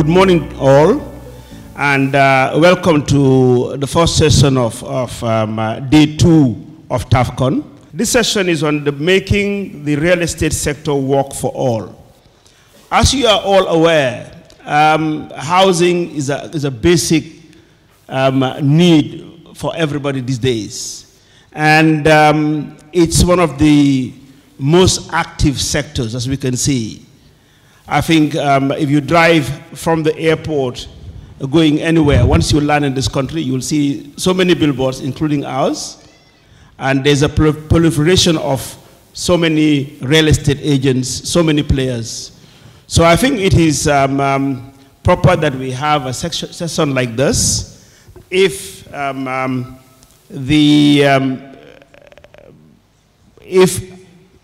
Good morning, all, and welcome to the first session of day 2 of TAFCON. This session is on making the real estate sector work for all. As you are all aware, housing is a basic need for everybody these days. And it's one of the most active sectors, as we can see. I think if you drive from the airport going anywhere, once you land in this country, you will see so many billboards, including ours. And there's a proliferation of so many real estate agents, so many players. So I think it is proper that we have a session like this. If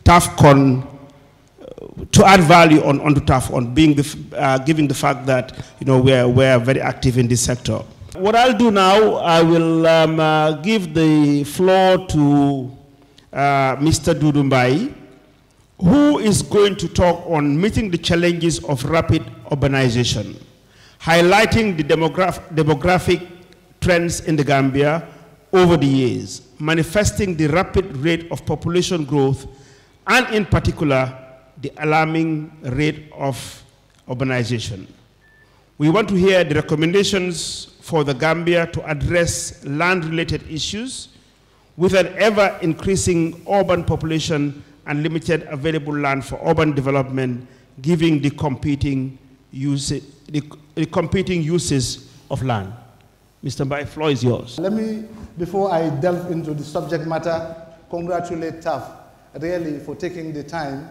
TAFCON, to add value onto TAFCON, being giving the fact that we're very active in this sector. What I'll do now, I will give the floor to Mr. Dudumbai, who is going to talk on meeting the challenges of rapid urbanization, highlighting the demographic trends in the Gambia over the years, manifesting the rapid rate of population growth, and in particular, the alarming rate of urbanization. We want to hear the recommendations for the Gambia to address land-related issues with an ever-increasing urban population and limited available land for urban development, given the competing uses of land. Mr. Mbai, the floor is yours. Let me, before I delve into the subject matter, congratulate TAF really for taking the time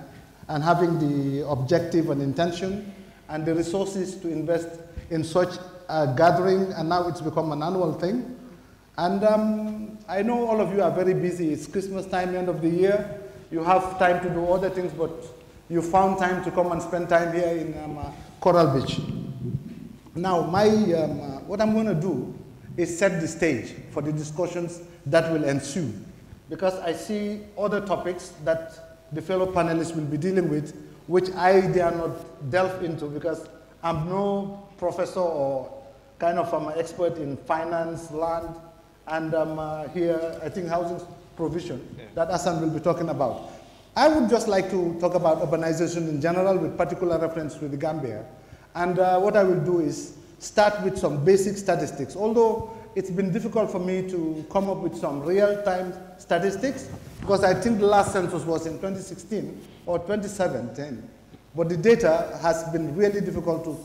and having the objective and intention and the resources to invest in such a gathering, and now it's become an annual thing. And I know all of you are very busy. It's Christmas time, end of the year. You have time to do other things, but you found time to come and spend time here in Coral Beach. Now, what I'm going to do is set the stage for the discussions that will ensue, because I see other topics that the fellow panelists will be dealing with, which I dare not delve into because I'm no professor or kind of an expert in finance, land, and here, I think housing provision that Hassan will be talking about. I would just like to talk about urbanization in general with particular reference to the Gambia. And what I will do is start with some basic statistics, although it's been difficult for me to come up with some real-time statistics because I think the last census was in 2016 or 2017, but the data has been really difficult to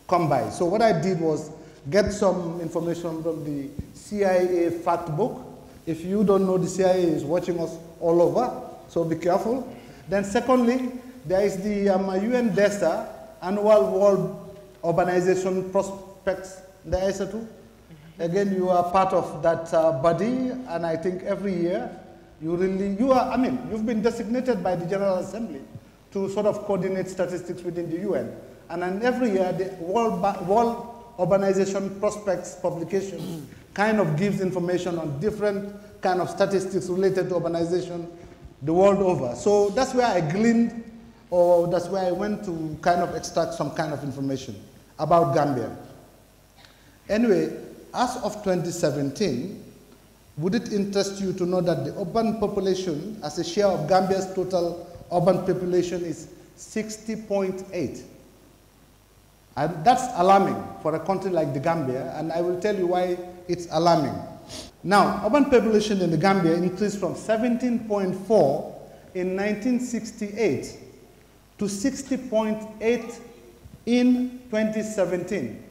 come by. So what I did was get some information from the CIA fact book. If you don't know, the CIA is watching us all over, so be careful. Then secondly, there is the UN DESA, Annual World Urbanization Prospects, the Assutech. Again, you are part of that body, and I think every year you've been designated by the General Assembly to sort of coordinate statistics within the UN. And then every year, the World Urbanization Prospects publication kind of gives information on different kind of statistics related to urbanization the world over. So that's where I gleaned, or that's where I went to kind of extract some kind of information about Gambia. Anyway, as of 2017, would it interest you to know that the urban population as a share of Gambia's total urban population is 60.8? And that's alarming for a country like the Gambia, and I will tell you why it's alarming. Now, urban population in the Gambia increased from 17.4 in 1968 to 60.8 in 2017.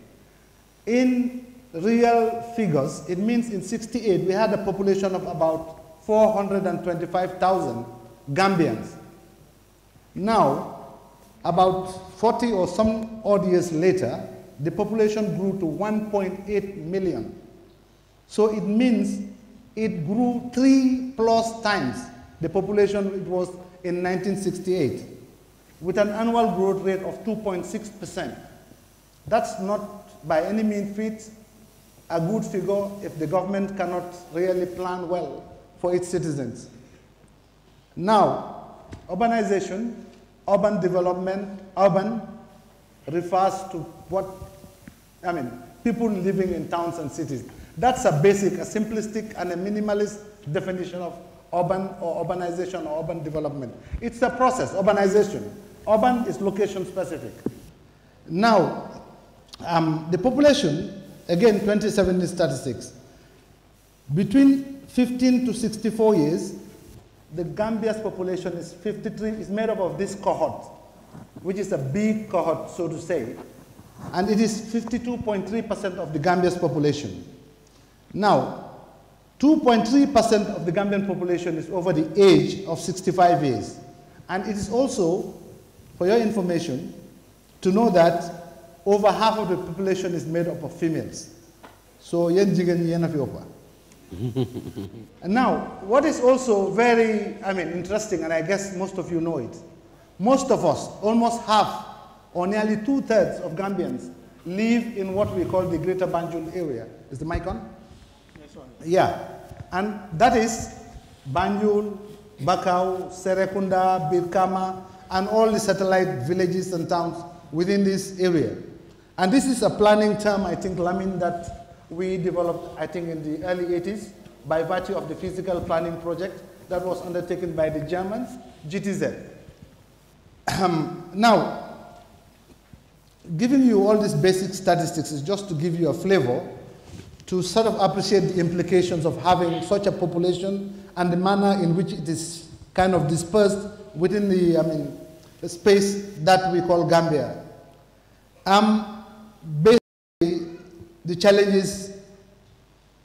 In real figures, it means in 68 we had a population of about 425,000 Gambians. Now, about 40 or some odd years later, the population grew to 1.8 million. So it means it grew 3+ times the population it was in 1968, with an annual growth rate of 2.6%. That's not by any means feat a good figure if the government cannot really plan well for its citizens. Now, urbanization, urban development, urban refers to what people living in towns and cities. That's a basic, a simplistic and a minimalist definition of urban or urbanization or urban development. It's a process, urbanization. Urban is location specific. Now, the population, again, 2017 statistics, between 15 to 64 years, the Gambia's population is 53, is made up of this cohort, which is a big cohort, so to say, and it is 52.3% of the Gambia's population. Now, 2.3% of the Gambian population is over the age of 65 years. And it is also, for your information, to know that over half of the population is made up of females. So, yen jigen yen afiopa. And now, what is also very, interesting, and I guess most of you know it, most of us, almost half, or nearly 2/3 of Gambians, live in what we call the Greater Banjul area. Is the mic on? Yes, on. Yeah. And that is Banjul, Bakau, Serekunda, Birkama, and all the satellite villages and towns within this area. And this is a planning term, I think, Lamin, that we developed, I think, in the early 80s by virtue of the physical planning project that was undertaken by the Germans, GTZ. Now, giving you all these basic statistics is just to give you a flavor to sort of appreciate the implications of having such a population and the manner in which it is kind of dispersed within the, the space that we call Gambia. Basically, the challenges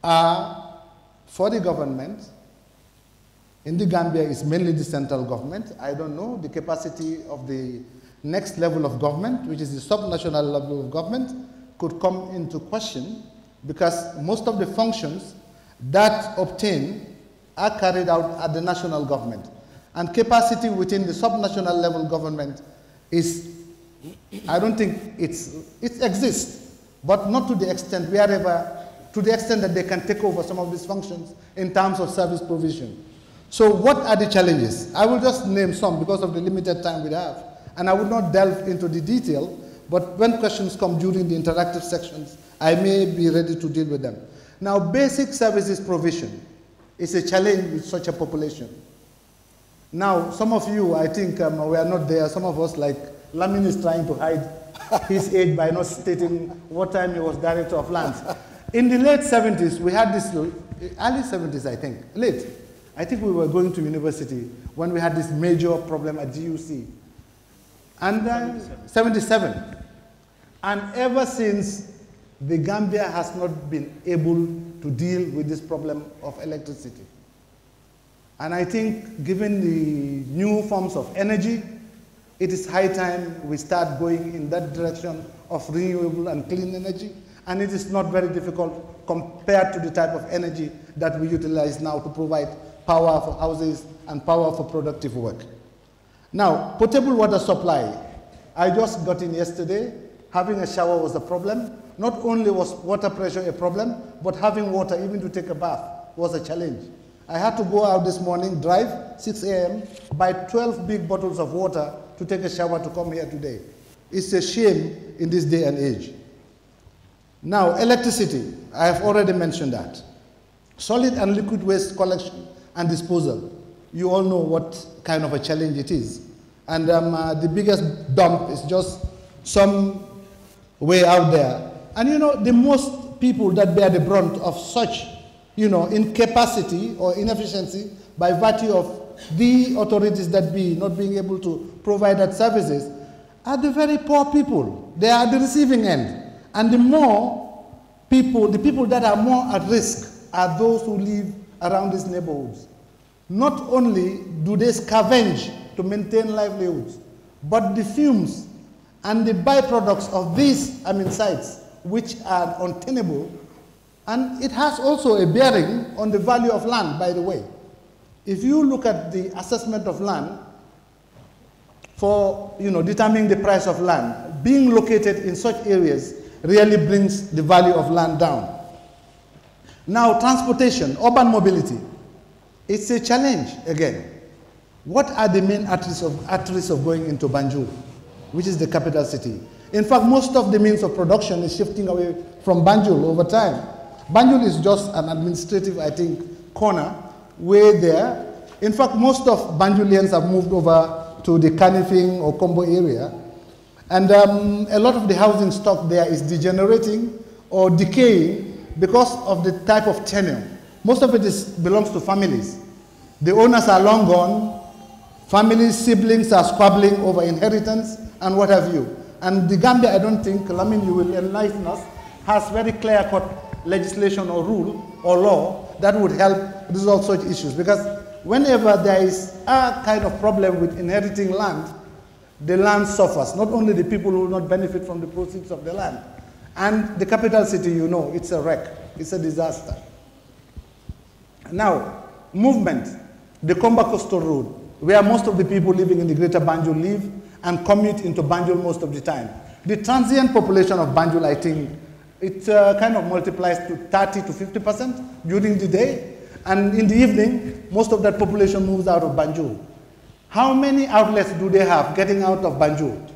are for the government. In the Gambia, it's mainly the central government. I don't know the capacity of the next level of government, which is the sub-national level of government, could come into question because most of the functions that obtain are carried out at the national government. And capacity within the sub-national level government is, I don't think it exists, but not to the extent to the extent that they can take over some of these functions in terms of service provision. So what are the challenges? I will just name some because of the limited time we have, and I will not delve into the detail, but when questions come during the interactive sections, I may be ready to deal with them. Now, basic services provision is a challenge with such a population. Now, some of you, I think, we are not there. Some of us, like Lamin, is trying to hide his age by not stating what time he was director of lands. In the late 70s, we had this, early 70s, I think, late. I think we were going to university when we had this major problem at GUC. And 77. And ever since, the Gambia has not been able to deal with this problem of electricity. And I think, given the new forms of energy, it is high time we start going in that direction of renewable and clean energy. And it is not very difficult compared to the type of energy that we utilize now to provide power for houses and power for productive work. Now, potable water supply. I just got in yesterday. Having a shower was a problem. Not only was water pressure a problem, but having water, even to take a bath, was a challenge. I had to go out this morning, drive 6 a.m., buy 12 big bottles of water to take a shower to come here today. It's a shame in this day and age. Now, electricity, I have already mentioned that. Solid and liquid waste collection and disposal. You all know what kind of a challenge it is. And the biggest dump is just some way out there. And the most people that bear the brunt of such, incapacity or inefficiency by virtue of the authorities that be not being able to provide that services are the very poor people. They are the receiving end. And the people that are more at risk are those who live around these neighborhoods. Not only do they scavenge to maintain livelihoods, but the fumes and the byproducts of these sites, which are untenable, and it has also a bearing on the value of land, by the way. If you look at the assessment of land for determining the price of land, being located in such areas really brings the value of land down. Now, transportation, urban mobility, it's a challenge again. What are the main arteries of going into Banjul, which is the capital city? In fact, most of the means of production is shifting away from Banjul over time. Banjul is just an administrative, I think, corner way there. In fact, most of Banjulians have moved over to the Kanifing or Kombo area. And a lot of the housing stock there is degenerating or decaying because of the type of tenure. Most of it belongs to families. The owners are long gone. Families, siblings are squabbling over inheritance and what have you. And the Gambia, I don't think, Lamin, you will enlighten us, has very clear-cut legislation or rule or law that would help resolve such issues. Because whenever there is a kind of problem with inheriting land, the land suffers. Not only the people who will not benefit from the proceeds of the land. And the capital city, you know, it's a wreck. It's a disaster. Now, movement, the Komba Coastal Road, where most of the people living in the greater Banjul live and commute into Banjul most of the time. The transient population of Banjul, I think, it kind of multiplies to 30 to 50% during the day. And in the evening, most of that population moves out of Banjul. How many outlets do they have getting out of Banjul?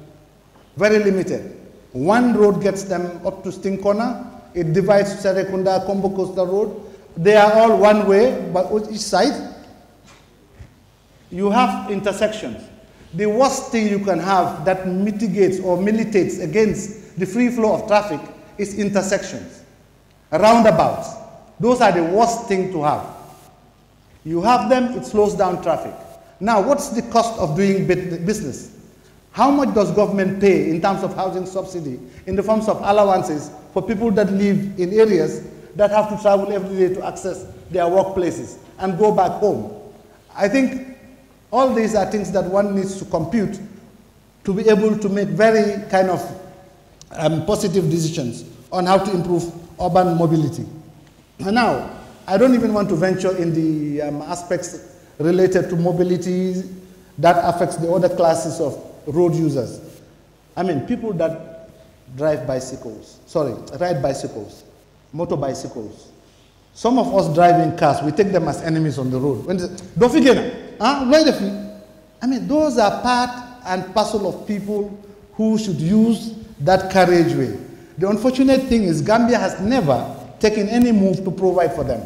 Very limited. One road gets them up to Stinkona. It divides Serekunda, Kombo Coastal Road. They are all one way, but on each side. You have intersections. The worst thing you can have that mitigates or militates against the free flow of traffic is intersections, roundabouts. Those are the worst thing to have. You have them, it slows down traffic. Now, what's the cost of doing business? How much does government pay in terms of housing subsidy in the forms of allowances for people that live in areas that have to travel every day to access their workplaces and go back home? I think all these are things that one needs to compute to be able to make very kind of positive decisions on how to improve urban mobility. And now, I don't even want to venture in the aspects related to mobility that affects the other classes of road users. I mean, people that ride bicycles, motor bicycles. Some of us driving cars, we take them as enemies on the road. Don't forget, I mean, those are part and parcel of people who should use that carriageway. The unfortunate thing is Gambia has never taken any move to provide for them.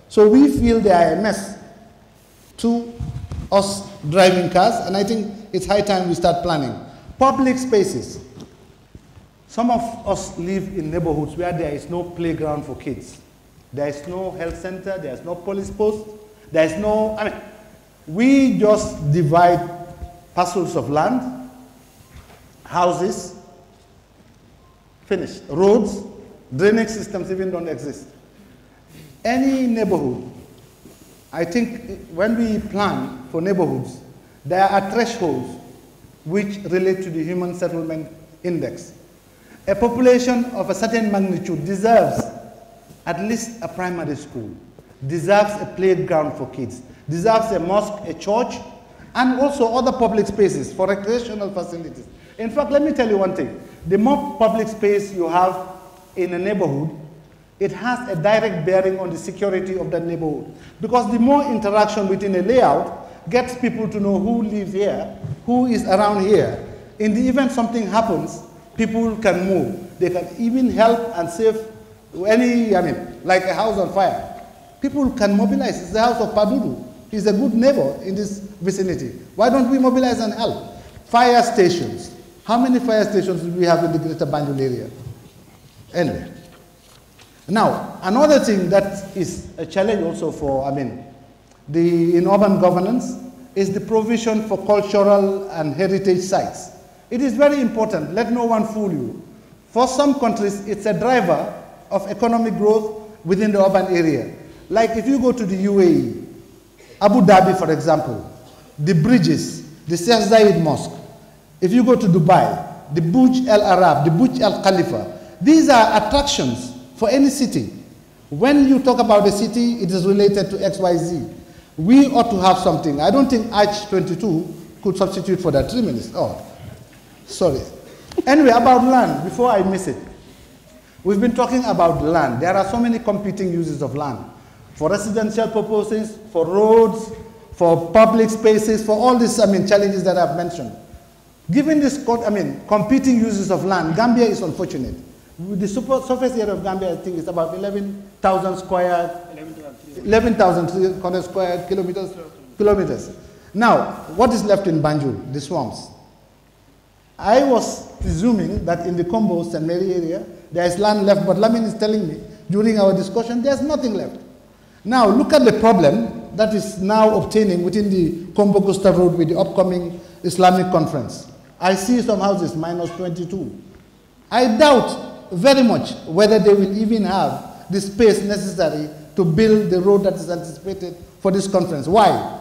So we feel they are a mess to us driving cars, and I think it's high time we start planning. Public spaces. Some of us live in neighborhoods where there is no playground for kids. There is no health center, there is no police post, there is no, I mean, we just divide parcels of land, houses, finished. Roads, drainage systems even don't exist. Any neighborhood, I think when we plan for neighborhoods, there are thresholds which relate to the Human Settlement Index. A population of a certain magnitude deserves at least a primary school, deserves a playground for kids, deserves a mosque, a church, and also other public spaces for recreational facilities. In fact, let me tell you one thing. The more public space you have in a neighborhood, it has a direct bearing on the security of that neighborhood. Because the more interaction within a layout gets people to know who lives here, who is around here. In the event something happens, people can move. They can even help and save any, I mean, like a house on fire. People can mobilize. It's the house of Padudu. He's a good neighbor in this vicinity. Why don't we mobilize and help? Fire stations. How many fire stations do we have in the greater Banjul area? Anyway. Now, another thing that is a challenge also for, in urban governance is the provision for cultural and heritage sites. It is very important. Let no one fool you. For some countries, it's a driver of economic growth within the urban area. Like if you go to the UAE, Abu Dhabi, for example, the bridges, the Sheikh Zayed Mosque. If you go to Dubai, the Burj Al Arab, the Burj Al Khalifa, these are attractions for any city. When you talk about a city, it is related to XYZ. We ought to have something. I don't think Arch 22 could substitute for that. 3 minutes. Oh, sorry. Anyway, about land, before I miss it. We've been talking about land. There are so many competing uses of land. For residential purposes, for roads, for public spaces, for all these challenges that I've mentioned. Given this, competing uses of land, Gambia is unfortunate. The surface area of Gambia, I think, is about 11,000 square, 11,000 square kilometers. Now, what is left in Banjul? The swamps. I was presuming that in the Combo, St. Mary area, there is land left, but Lamin is telling me during our discussion, there's nothing left. Now, look at the problem that is now obtaining within the Combo-Costa Road with the upcoming Islamic conference. I see some houses minus 22. I doubt very much whether they will even have the space necessary to build the road that is anticipated for this conference. Why?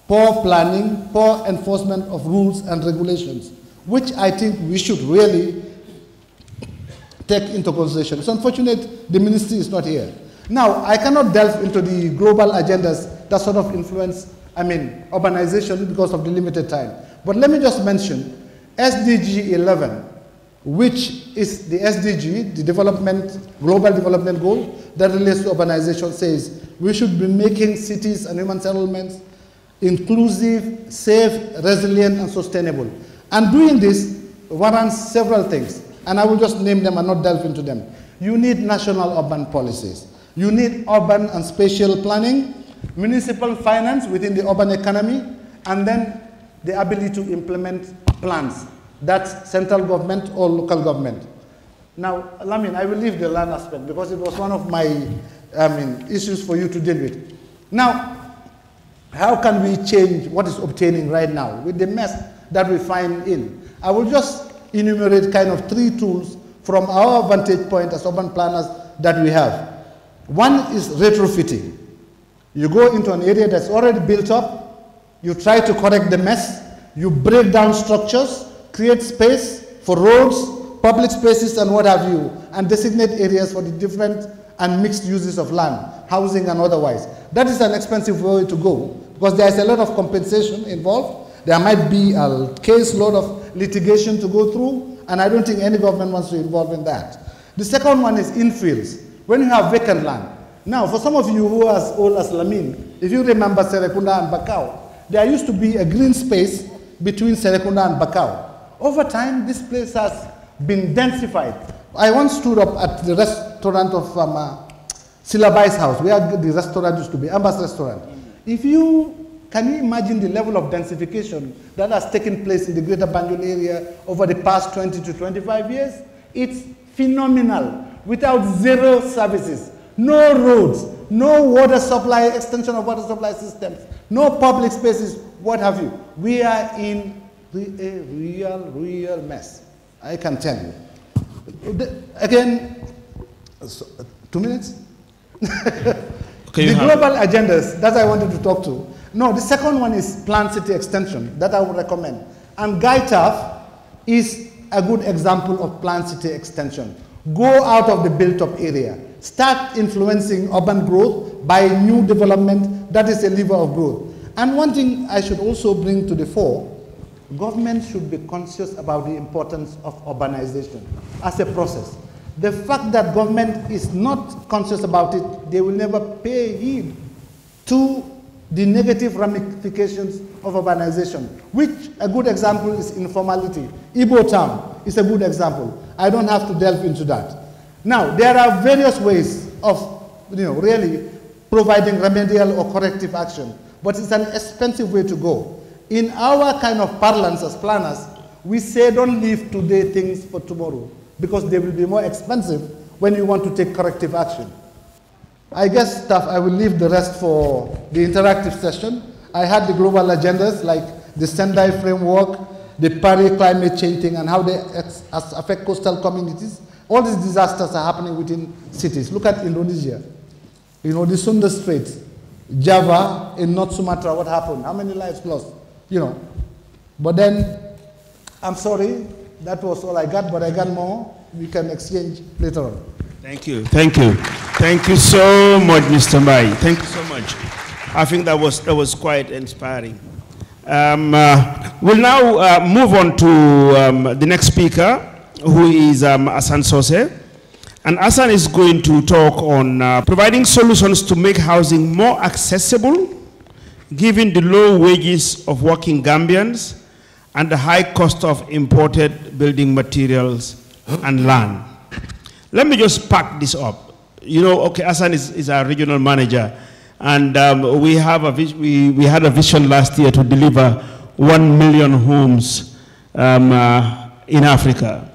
Poor planning, poor enforcement of rules and regulations, which I think we should really take into consideration. It's unfortunate the ministry is not here. Now, I cannot delve into the global agendas that sort of influence, urbanization because of the limited time. But let me just mention SDG 11, which is the SDG, the global development goal that relates to urbanization, says we should be making cities and human settlements inclusive, safe, resilient, and sustainable. And doing this warrants several things, and I will just name them and not delve into them. You need national urban policies. You need urban and spatial planning, municipal finance within the urban economy, and then the ability to implement plans. That's central government or local government. Now, Lamin, I will leave the land aspect because it was one of my issues for you to deal with. Now, how can we change what is obtaining right now with the mess that we find in? I will just enumerate kind of 3 tools from our vantage point as urban planners that we have. One is retrofitting. You go into an area that's already built up, you try to correct the mess, you break down structures, create space for roads, public spaces, and what have you, and designate areas for the different and mixed uses of land, housing and otherwise. That is an expensive way to go because there is a lot of compensation involved. There might be a case load of litigation to go through, and I don't think any government wants to involve in that. The second one is infills. When you have vacant land. Now, for some of you who are as old as Lamin, if you remember Serekunda and Bakau, there used to be a green space between Serekunda and Bakau. Over time, this place has been densified. I once stood up at the restaurant of Silabai's house, where the restaurant used to be, Ambas Restaurant. Can you imagine the level of densification that has taken place in the greater Banjul area over the past 20 to 25 years? It's phenomenal. Without zero services, no roads, no water supply, extension of water supply systems, no public spaces, what have you. We are in a real mess, I can tell you. Again, 2 minutes? Okay, the global agendas that I wanted to talk to. No, the second one is planned city extension that I would recommend. And GAITAF is a good example of planned city extension. Go out of the built-up area. Start influencing urban growth by new development. That is a lever of growth. And one thing I should also bring to the fore, government should be conscious about the importance of urbanization as a process. The fact that government is not conscious about it, they will never pay heed to the negative ramifications of urbanization, which a good example is informality. Igbo town is a good example. I don't have to delve into that. Now, there are various ways of really providing remedial or corrective action, but it's an expensive way to go. In our kind of parlance as planners, we say don't leave today things for tomorrow because they will be more expensive when you want to take corrective action. I guess, staff, I will leave the rest for the interactive session. I had the global agendas like the Sendai framework, the Paris climate change thing, and how they affect coastal communities. All these disasters are happening within cities. Look at Indonesia. The Sunda Straits, Java, in North Sumatra, what happened? How many lives lost? But then, I'm sorry, that was all I got, but I got more. We can exchange later on. Thank you. Thank you. Thank you so much, Mr. Mai. Thank you so much. I think that was quite inspiring. We'll now move on to the next speaker, who is Hassan Jallow. And Hassan is going to talk on providing solutions to make housing more accessible, given the low wages of working Gambians, and the high cost of imported building materials and land. Let me just pack this up. You know, okay, Hassan is our regional manager, and we had a vision last year to deliver 1 million homes in Africa.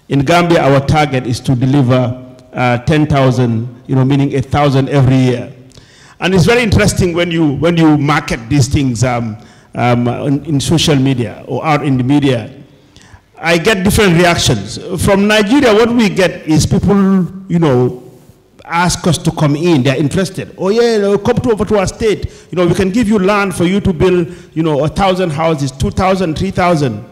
In Gambia, our target is to deliver 10,000, you know, meaning 1,000 every year. And it's very interesting when you market these things in social media or out in the media. I get different reactions. From Nigeria, what we get is people, you know, ask us to come in. They're interested. Oh yeah, come over to our state. You know, we can give you land for you to build, you know, 1,000 houses, 2,000, 3,000.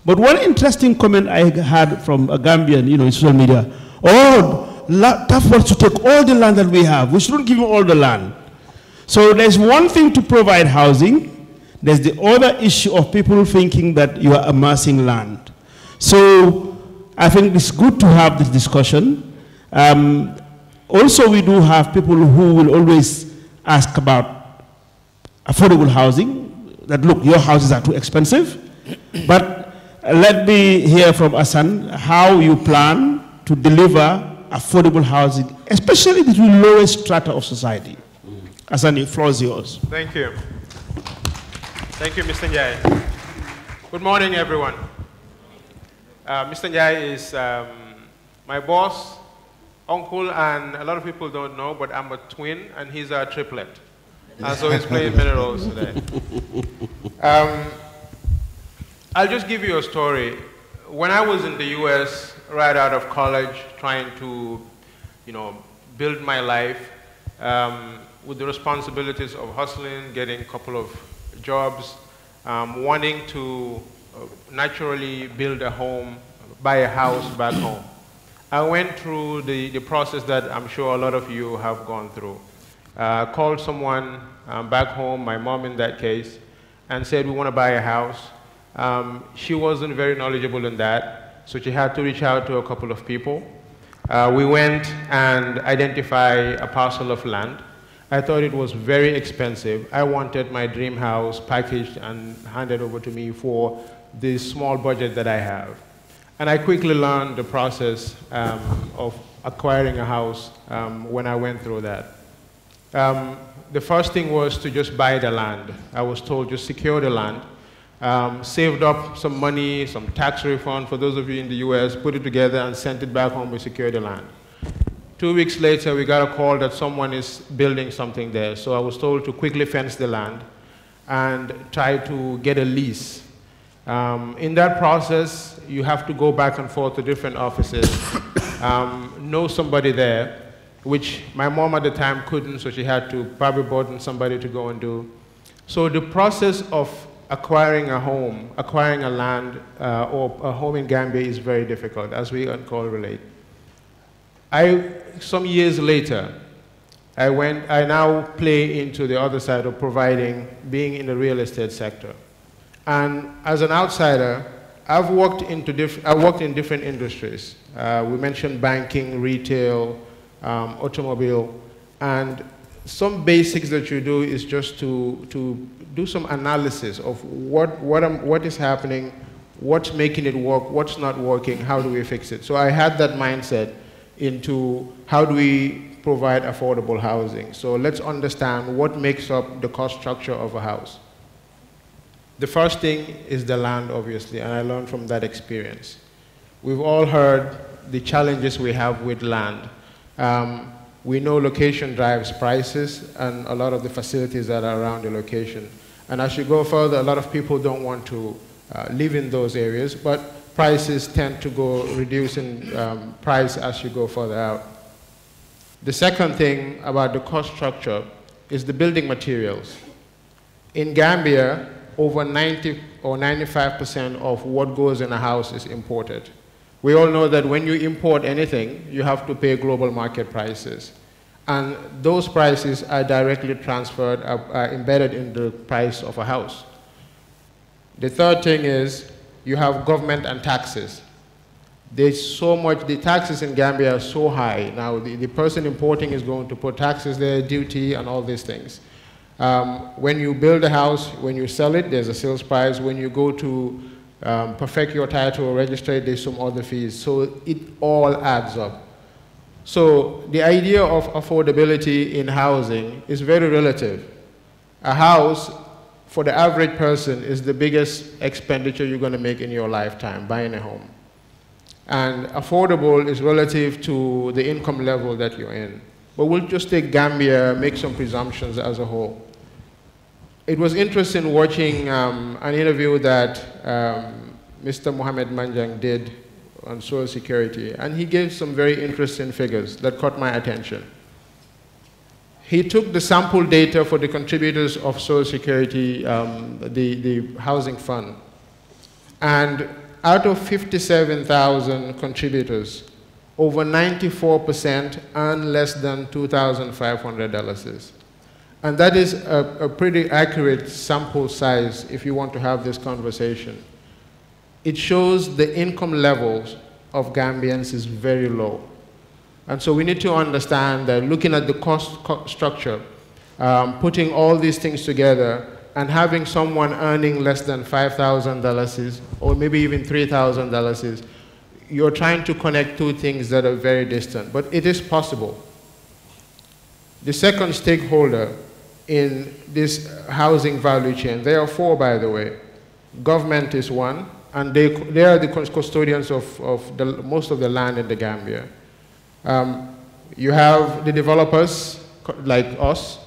But one interesting comment I had from a Gambian, you know, in social media, oh, TAF wants to take all the land that we have. We shouldn't give you all the land. So there's one thing to provide housing. There's the other issue of people thinking that you are amassing land. So I think it's good to have this discussion. Also, we do have people who will always ask about affordable housing, that look, your houses are too expensive. But let me hear from Hassan how you plan to deliver affordable housing, especially to the lowest strata of society. Hassan, the floor is yours. Thank you. Thank you, Mr. Ndey. Good morning, everyone. Mr. Ndey is my boss, uncle, and a lot of people don't know, but I'm a twin, and he's a triplet. And so he's playing many roles today. I'll just give you a story. When I was in the US, right out of college, trying to, you know, build my life with the responsibilities of hustling, getting a couple of jobs, wanting to naturally build a home, buy a house back home. I went through the process that I'm sure a lot of you have gone through. Called someone back home, my mom in that case, and said, we want to buy a house. She wasn't very knowledgeable in that, so she had to reach out to a couple of people. We went and identified a parcel of land. I thought it was very expensive. I wanted my dream house packaged and handed over to me for this small budget that I have. And I quickly learned the process of acquiring a house when I went through that. The first thing was to just buy the land. I was told just secure the land. Saved up some money, some tax refund for those of you in the US, put it together and sent it back home. We secured the land. 2 weeks later, we got a call that someone is building something there. So I was told to quickly fence the land and try to get a lease. In that process, you have to go back and forth to different offices, know somebody there, which my mom at the time couldn't, so she had to probably brought somebody to go and do. So the process of acquiring a home, acquiring a land or a home in Gambia is very difficult, as we can all relate. Some years later, I now play into the other side of being in the real estate sector. And as an outsider, I've worked in different industries. We mentioned banking, retail, automobile, and some basics that you do is just to do some analysis of what is happening, what's making it work, what's not working, how do we fix it. So I had that mindset into how do we provide affordable housing. So let's understand what makes up the cost structure of a house. The first thing is the land, obviously, and I learned from that experience. We've all heard the challenges we have with land. We know location drives prices and a lot of the facilities that are around the location. And as you go further, a lot of people don't want to live in those areas, but prices tend to go reducing price as you go further out. The second thing about the cost structure is the building materials. In Gambia, over 90 or 95% of what goes in a house is imported. We all know that when you import anything, you have to pay global market prices. And those prices are directly transferred, embedded in the price of a house. The third thing is you have government and taxes. There's so much, the taxes in Gambia are so high. Now, the person importing is going to put taxes there, duty, and all these things. When you build a house, when you sell it, there's a sales price. When you go to perfect your title, register it, there's some other fees. So it all adds up. So the idea of affordability in housing is very relative. A house, for the average person, is the biggest expenditure you're going to make in your lifetime, buying a home. And affordable is relative to the income level that you're in. But we'll just take Gambia, make some presumptions as a whole. It was interesting watching an interview that Mr. Mohamed Manjang did on Social Security, and he gave some very interesting figures that caught my attention. He took the sample data for the contributors of Social Security, the housing fund, and out of 57,000 contributors, over 94% earn less than $2,500. And that is a pretty accurate sample size if you want to have this conversation. It shows the income levels of Gambians is very low. And so we need to understand that looking at the cost structure, putting all these things together, and having someone earning less than $5,000 or maybe even $3,000, you're trying to connect two things that are very distant, but it is possible. The second stakeholder in this housing value chain, there are four, by the way. Government is one, and they are the custodians of most of the land in the Gambia. You have the developers, like us.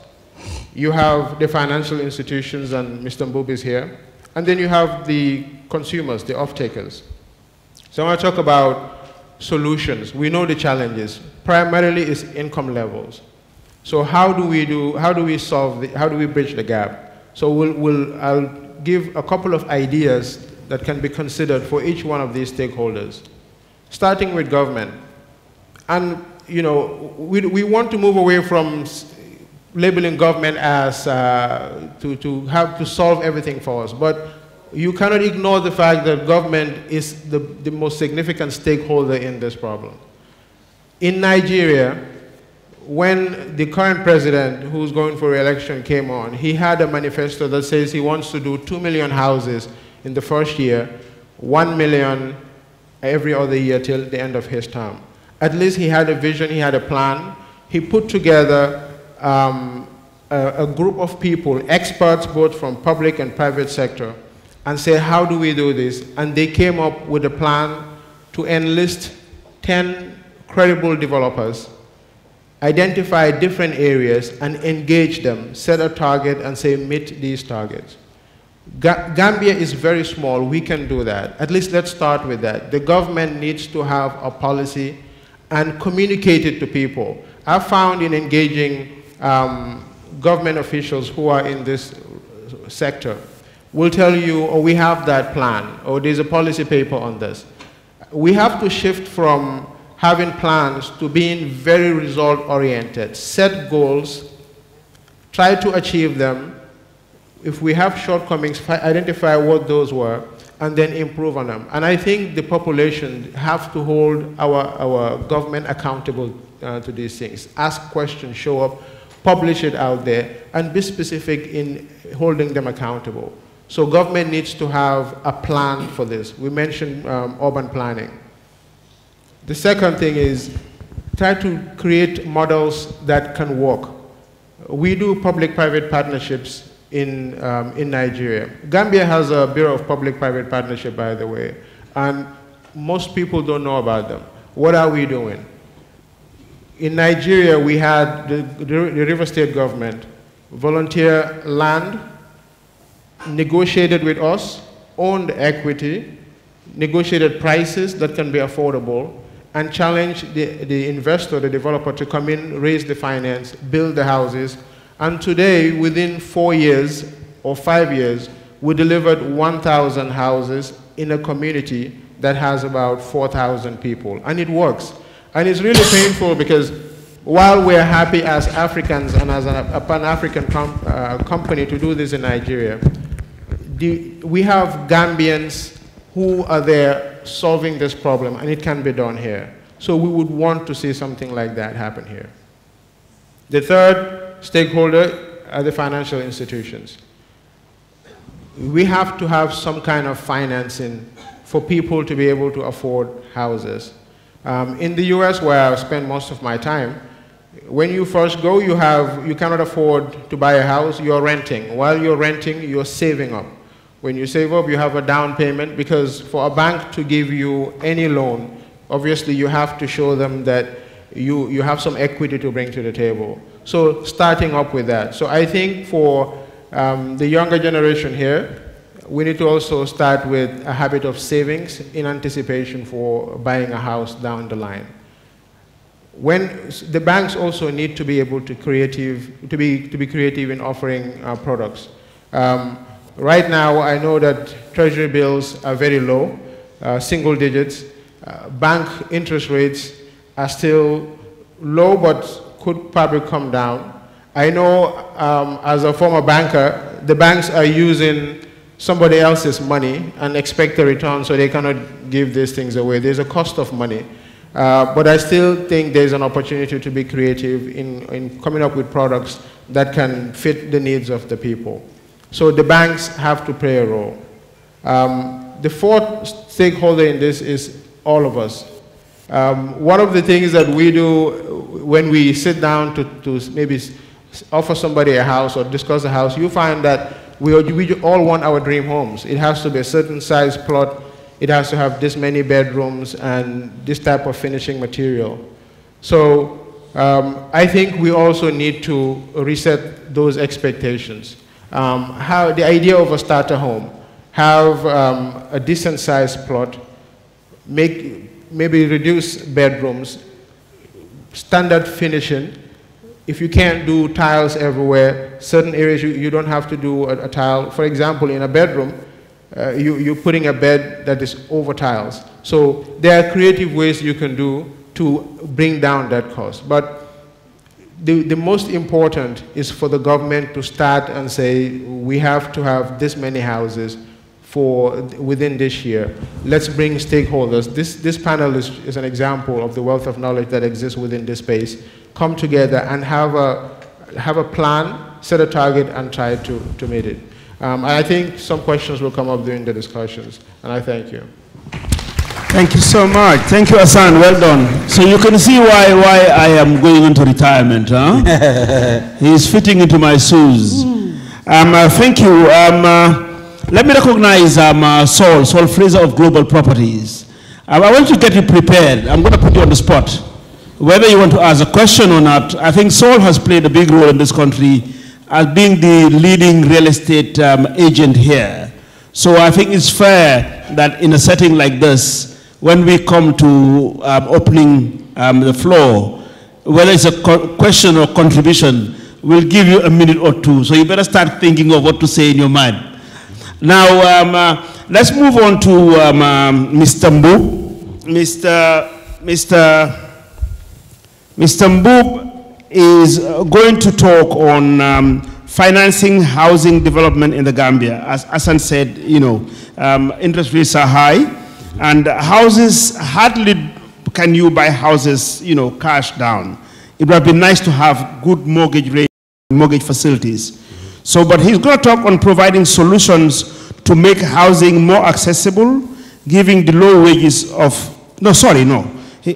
You have the financial institutions, and Mr. Mbub is here. And then you have the consumers, the off-takers. So I want to talk about solutions. We know the challenges. Primarily is income levels. So how do we bridge the gap? So I'll give a couple of ideas that can be considered for each one of these stakeholders. Starting with government. And we want to move away from labeling government as to have to solve everything for us. But you cannot ignore the fact that government is the most significant stakeholder in this problem. In Nigeria, when the current president, who's going for re-election, came on, he had a manifesto that says he wants to do 2 million houses in the first year, 1 million every other year till the end of his term. At least he had a vision, he had a plan. He put together a group of people, experts both from public and private sector, and say, how do we do this? And they came up with a plan to enlist 10 credible developers, identify different areas and engage them, set a target and say, meet these targets. Gambia is very small, we can do that. At least let's start with that. The government needs to have a policy and communicate it to people. I've found in engaging government officials who are in this sector, will tell you, oh, we have that plan, or there's a policy paper on this. We have to shift from having plans to being very result-oriented. Set goals, try to achieve them. If we have shortcomings, identify what those were, and then improve on them. And I think the population have to hold our government accountable to these things. Ask questions, show up, publish it out there, and be specific in holding them accountable. So government needs to have a plan for this. We mentioned urban planning. The second thing is try to create models that can work. We do public-private partnerships in Nigeria. Gambia has a Bureau of Public-Private Partnership, by the way, and most people don't know about them. What are we doing? In Nigeria, we had the River State government volunteer land, negotiated with us, owned equity, negotiated prices that can be affordable, and challenged the investor, the developer, to come in, raise the finance, build the houses. And today, within 4 years or 5 years, we delivered 1,000 houses in a community that has about 4,000 people. And it works. And it's really painful because while we're happy as Africans and as a Pan-African company to do this in Nigeria, we have Gambians who are there solving this problem, and it can be done here. So we would want to see something like that happen here. The third stakeholder are the financial institutions. we have to have some kind of financing for people to be able to afford houses. In the US, where I spend most of my time, when you first go, you cannot afford to buy a house, you're renting. While you're renting, you're saving up. When you save up, you have a down payment, because for a bank to give you any loan, obviously you have to show them that you have some equity to bring to the table. So starting up with that. So I think for the younger generation here, we need to also start with a habit of savings in anticipation for buying a house down the line. When the banks also need to be able to be creative in offering products. Right now, I know that treasury bills are very low, single digits. Bank interest rates are still low, but could probably come down. I know as a former banker, the banks are using somebody else's money and expect a return, so they cannot give these things away. There's a cost of money. But I still think there's an opportunity to be creative in coming up with products that can fit the needs of the people. So the banks have to play a role. The fourth stakeholder in this is all of us. One of the things that we do when we sit down to maybe offer somebody a house or discuss a house, you find that we all want our dream homes. It has to be a certain size plot. It has to have this many bedrooms and this type of finishing material. So I think we also need to reset those expectations. How the idea of a starter home, have a decent sized plot, maybe reduce bedrooms, standard finishing. If you can't do tiles everywhere, certain areas you don't have to do a tile. For example, in a bedroom, you're putting a bed that is over tiles. So there are creative ways you can do to bring down that cost. But the most important is for the government to start and say, we have to have this many houses within this year. Let's bring stakeholders. This panel is an example of the wealth of knowledge that exists within this space. Come together and have a plan, set a target, and try to meet it. And I think some questions will come up during the discussions, and I thank you. Thank you so much. Thank you, Hassan. Well done. So you can see why I am going into retirement, huh? He's fitting into my shoes. Thank you. Let me recognize Saul Fraser of Global Properties. I want to get you prepared. I'm going to put you on the spot. Whether you want to ask a question or not, I think Saul has played a big role in this country as being the leading real estate agent here. So I think it's fair that in a setting like this, when we come to opening the floor, whether it's a question or contribution, we'll give you a minute or two. So you better start thinking of what to say in your mind. Now, let's move on to Mr. Mbub. Mr. Mbub is going to talk on financing housing development in the Gambia. As Hassan said, you know, interest rates are high, and houses, hardly can you buy houses, you know, cash down. It would have been nice to have good mortgage rates, mortgage facilities. So, but he's going to talk on providing solutions to make housing more accessible, giving the low wages of,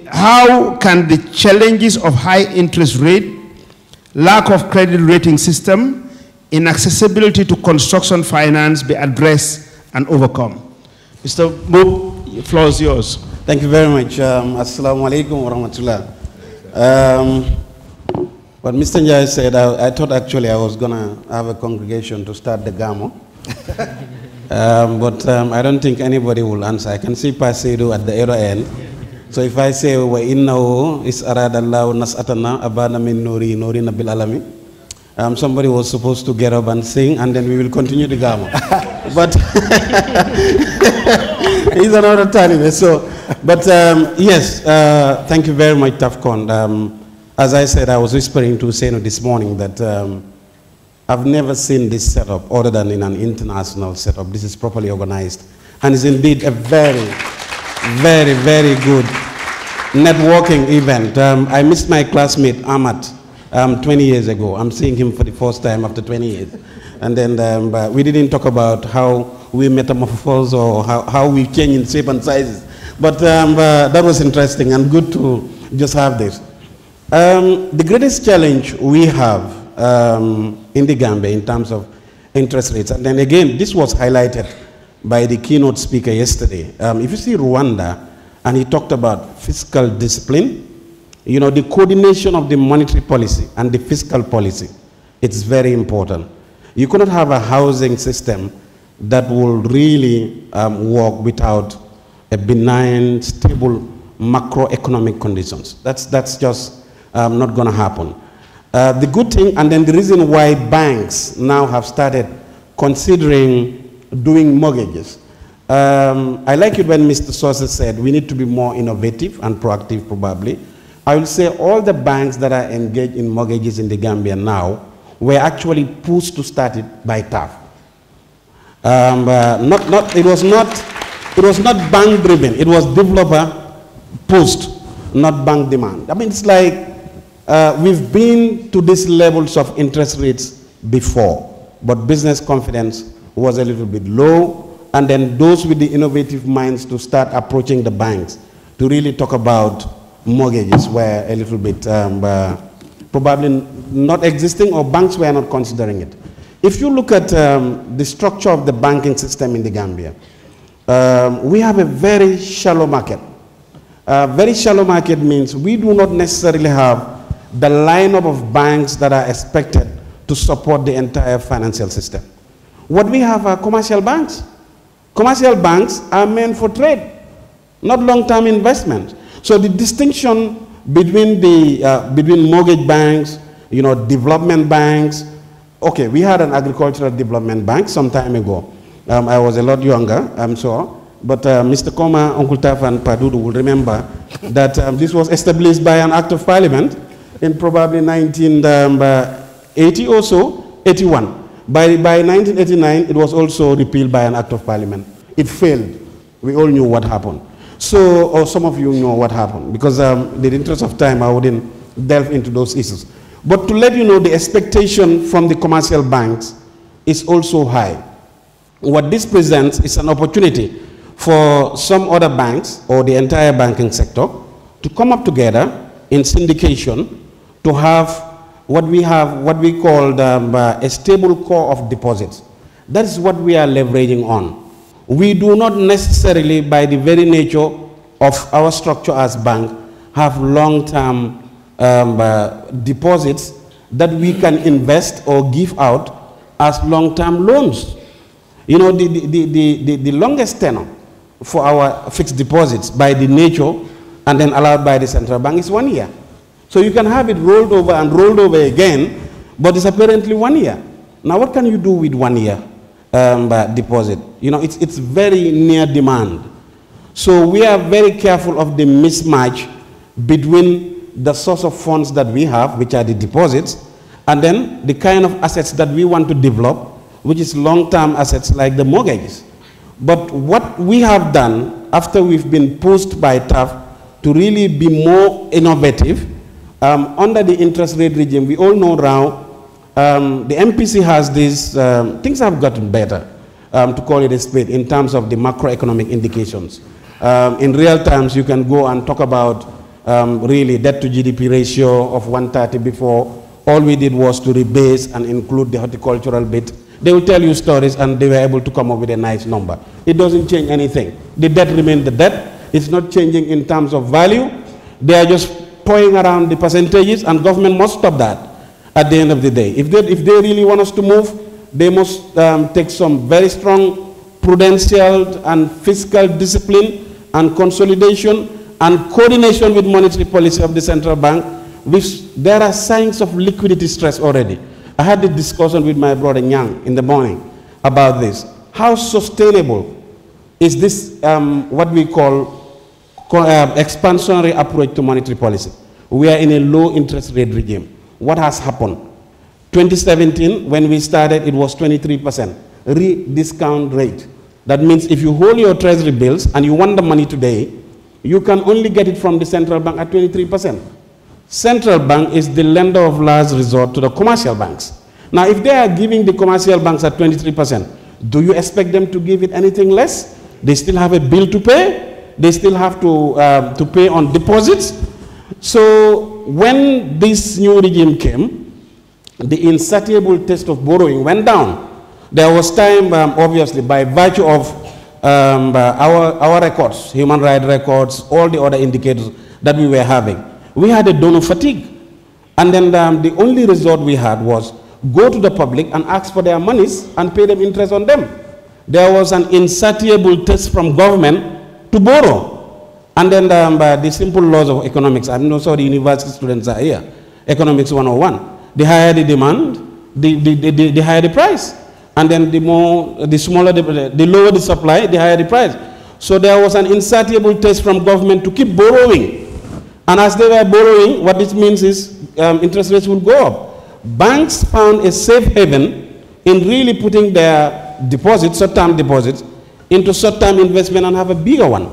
how can the challenges of high interest rate, lack of credit rating system, inaccessibility to construction finance be addressed and overcome? Mr. Mbub, the floor is yours. Thank you very much. Assalamu alaikum wa rahmatullah. What Mr. Njai said, I thought actually I was going to have a congregation to start the Gamo. But I don't think anybody will answer. I can see Pasidu at the other end. So if I say, wa innahu is aradallahu nas'atana abana min nuri nuri nabil alami, somebody was supposed to get up and sing, and then we will continue the Gamo. But he's another time. So, but yes, thank you very much, Tafcon. As I said, I was whispering to Seno this morning that I've never seen this setup other than in an international setup. This is properly organized. And it's indeed a very, very, very good networking event. I missed my classmate, Ahmad, 20 years ago. I'm seeing him for the first time after 20 years. And then but we didn't talk about how we metamorphose or how we change in shape and sizes. But that was interesting and good to just have this. The greatest challenge we have in the Gambia in terms of interest rates, and then again, this was highlighted by the keynote speaker yesterday. If you see Rwanda, and he talked about fiscal discipline, you know, the coordination of the monetary policy and the fiscal policy, it's very important. You cannot have a housing system that will really work without a benign, stable macroeconomic conditions. That's just not going to happen. The good thing, and then the reason why banks now have started considering doing mortgages. I like it when Mr. Sosa said we need to be more innovative and proactive probably. I will say all the banks that are engaged in mortgages in the Gambia now were actually pushed to start it by TAF. It was not bank driven, it was developer pushed, not bank demand. I mean, it's like we've been to these levels of interest rates before, but business confidence was a little bit low, and then those with the innovative minds to start approaching the banks to really talk about mortgages were a little bit probably not existing, or banks were not considering it. If you look at the structure of the banking system in the Gambia, we have a very shallow market. Very shallow market means we do not necessarily have the lineup of banks that are expected to support the entire financial system. What we have are commercial banks. Commercial banks are meant for trade, not long-term investment. So the distinction between between mortgage banks, you know, development banks. Okay, we had an agricultural development bank some time ago. I was a lot younger, I'm sure. But Mr. Koma, Uncle Taf, and Fatou will remember that this was established by an act of parliament in probably 1980 or so, 81. By 1989, it was also repealed by an act of parliament. It failed. We all knew what happened. So, or some of you know what happened, because in the interest of time, I wouldn't delve into those issues. But to let you know, the expectation from the commercial banks is also high. What this presents is an opportunity for some other banks or the entire banking sector to come up together in syndication to have what we call a stable core of deposits. That is what we are leveraging on. We do not necessarily, by the very nature of our structure as bank, have long-term deposits that we can invest or give out as long-term loans. You know, the longest tenor for our fixed deposits by the nature and then allowed by the central bank is 1 year. So you can have it rolled over and rolled over again, but it's apparently 1 year. Now what can you do with 1 year deposit? You know, it's very near demand. So we are very careful of the mismatch between the source of funds that we have, which are the deposits, and then the kind of assets that we want to develop, which is long-term assets like the mortgages. But what we have done after we've been pushed by TAF to really be more innovative, under the interest rate regime, we all know now the MPC has these, things have gotten better, to call it a spade, in terms of the macroeconomic indications. In real terms, you can go and talk about really debt to GDP ratio of 130 before. All we did was to rebase and include the horticultural bit. They will tell you stories and they were able to come up with a nice number. It doesn't change anything. The debt remains the debt. It's not changing in terms of value. They are just toying around the percentages, and government must stop that at the end of the day. If they really want us to move, they must take some very strong prudential and fiscal discipline and consolidation and coordination with monetary policy of the central bank, which there are signs of liquidity stress already. I had this discussion with my brother Nyang in the morning about this. How sustainable is this, what we call expansionary approach to monetary policy? We are in a low interest rate regime. What has happened? 2017, when we started, it was 23% re-discount rate. That means if you hold your treasury bills and you want the money today, you can only get it from the central bank at 23%. Central bank is the lender of last resort to the commercial banks. Now, if they are giving the commercial banks at 23%, do you expect them to give it anything less? They still have a bill to pay. They still have to pay on deposits. So when this new regime came, the insatiable taste of borrowing went down. There was time, obviously, by virtue of our records, human rights records, all the other indicators that we were having, we had a donor fatigue. And then the only resort we had was go to the public and ask for their monies and pay them interest on them. There was an insatiable taste from government to borrow. And then the simple laws of economics, I'm not sure the university students are here, economics 101. The higher the demand, the higher the price. And then the lower the supply, the higher the price. So there was an insatiable taste from government to keep borrowing. And as they were borrowing, what this means is interest rates will go up. Banks found a safe haven in really putting their deposits, short-term deposits, into short-term investment and have a bigger one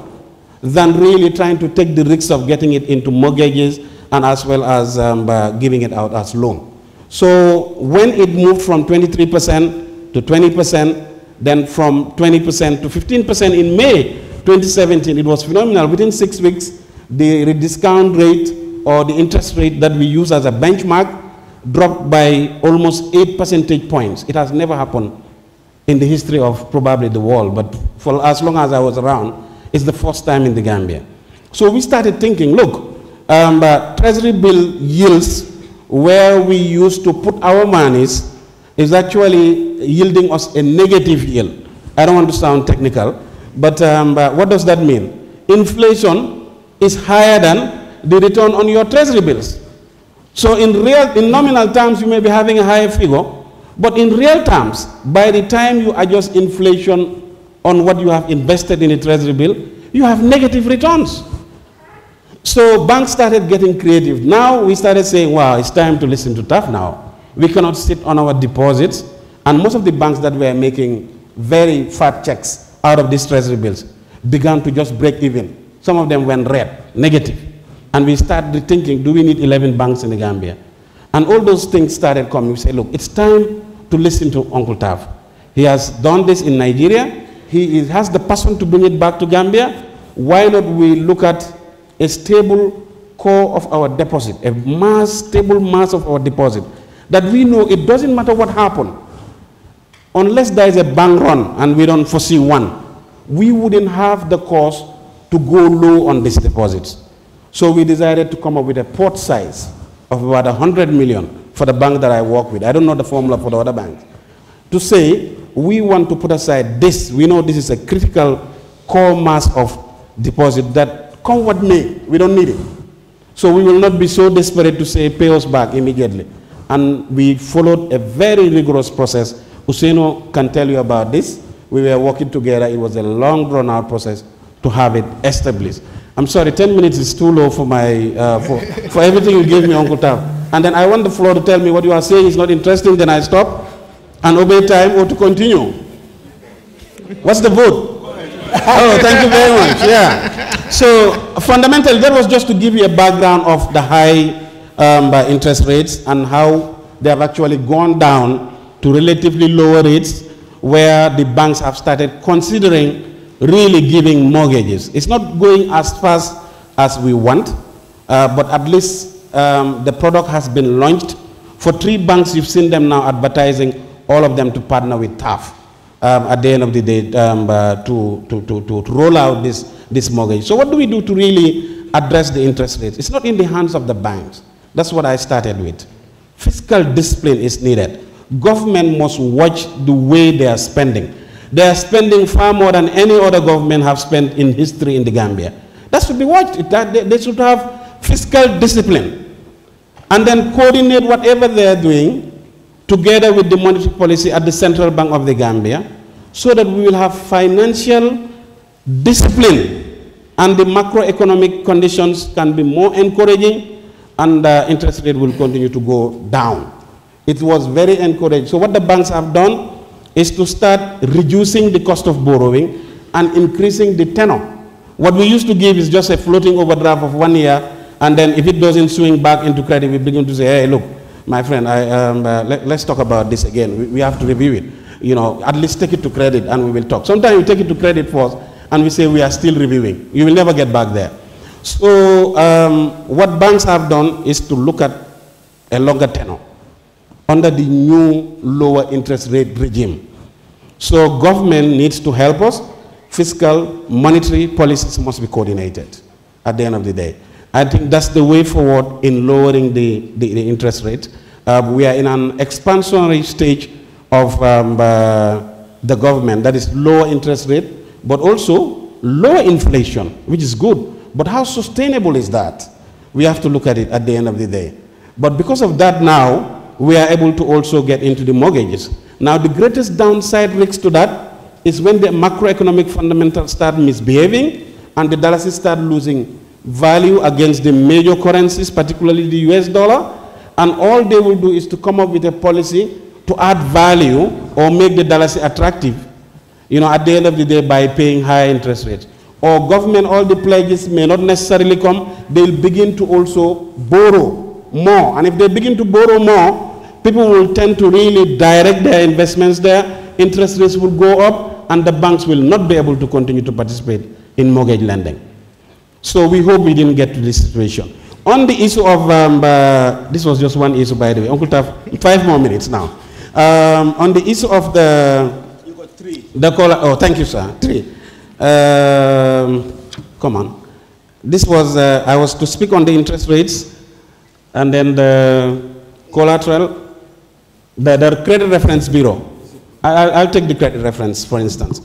than really trying to take the risks of getting it into mortgages and as well as giving it out as loan. So when it moved from 23% to 20%, then from 20% to 15% in May 2017, it was phenomenal. Within 6 weeks, the discount rate or the interest rate that we use as a benchmark dropped by almost 8 percentage points. It has never happened in the history of probably the world, but for as long as I was around, it's the first time in the Gambia. So we started thinking, look, treasury bill yields where we used to put our monies is actually yielding us a negative yield. I don't want to sound technical, but what does that mean? Inflation is higher than the return on your treasury bills. So in nominal terms, you may be having a higher figure, but in real terms, by the time you adjust inflation on what you have invested in a treasury bill, you have negative returns. So banks started getting creative. Now we started saying, wow, it's time to listen to TAF now. We cannot sit on our deposits. And most of the banks that were making very fat checks out of these treasury bills began to just break even. Some of them went red, negative. And we started thinking, do we need 11 banks in the Gambia? And all those things started coming. We say, look, it's time to listen to Uncle Taf. He has done this in Nigeria. He has the passion to bring it back to Gambia. Why not we look at a stable core of our deposit, a stable mass of our deposit, that we know it doesn't matter what happened. Unless there is a bank run and we don't foresee one, we wouldn't have the cost to go low on these deposits. So we decided to come up with a port size of about 100 million for the bank that I work with. I don't know the formula for the other banks. To say, we want to put aside this. We know this is a critical core mass of deposit that come what may, we don't need it. So we will not be so desperate to say, pay us back immediately. And we followed a very rigorous process. Usaino can tell you about this. We were working together. It was a long, drawn-out process to have it established. I'm sorry, 10 minutes is too low for my for everything you gave me, Uncle Taf. And then I want the floor to tell me what you are saying is not interesting, then I stop and obey time or to continue. What's the vote? Oh, thank you very much. Yeah. So fundamentally, that was just to give you a background of the high interest rates and how they have actually gone down to relatively lower rates where the banks have started considering really giving mortgages. It's not going as fast as we want, but at least the product has been launched. For 3 banks, you've seen them now advertising, all of them to partner with TAF at the end of the day to roll out this mortgage. So what do we do to really address the interest rates? It's not in the hands of the banks. That's what I started with. Fiscal discipline is needed. Government must watch the way they are spending. They are spending far more than any other government have spent in history in the Gambia. That should be watched. They should have fiscal discipline. And then coordinate whatever they are doing together with the monetary policy at the Central Bank of the Gambia so that we will have financial discipline and the macroeconomic conditions can be more encouraging and the interest rate will continue to go down. It was very encouraging. So what the banks have done is to start reducing the cost of borrowing and increasing the tenor. What we used to give is just a floating overdraft of 1 year, and then if it doesn't swing back into credit, we begin to say, hey, look, my friend, let's talk about this again. We have to review it. You know, at least take it to credit and we will talk. Sometimes we take it to credit first and we say we are still reviewing. You will never get back there. So what banks have done is to look at a longer tenor under the new lower interest rate regime. So government needs to help us. Fiscal, monetary policies must be coordinated at the end of the day. I think that's the way forward in lowering the interest rate. We are in an expansionary stage of the government, that is lower interest rate, but also lower inflation, which is good. But how sustainable is that? We have to look at it at the end of the day. But because of that now, we are able to also get into the mortgages. Now the greatest downside risk to that is when the macroeconomic fundamentals start misbehaving and the dollar start losing value against the major currencies, particularly the US dollar, and all they will do is to come up with a policy to add value or make the dollar attractive, you know, at the end of the day by paying higher interest rates. Or government, all the pledges may not necessarily come, they'll begin to also borrow more. And if they begin to borrow more, people will tend to really direct their investments there, interest rates will go up, and the banks will not be able to continue to participate in mortgage lending. So we hope we didn't get to this situation. On the issue of, this was just one issue by the way, Uncle Taf, 5 more minutes now. On the issue of the... You got 3. The caller, oh, thank you, sir, 3. Come on. This was, I was to speak on the interest rates, and then the collateral, the credit reference bureau. I'll take the credit reference, for instance.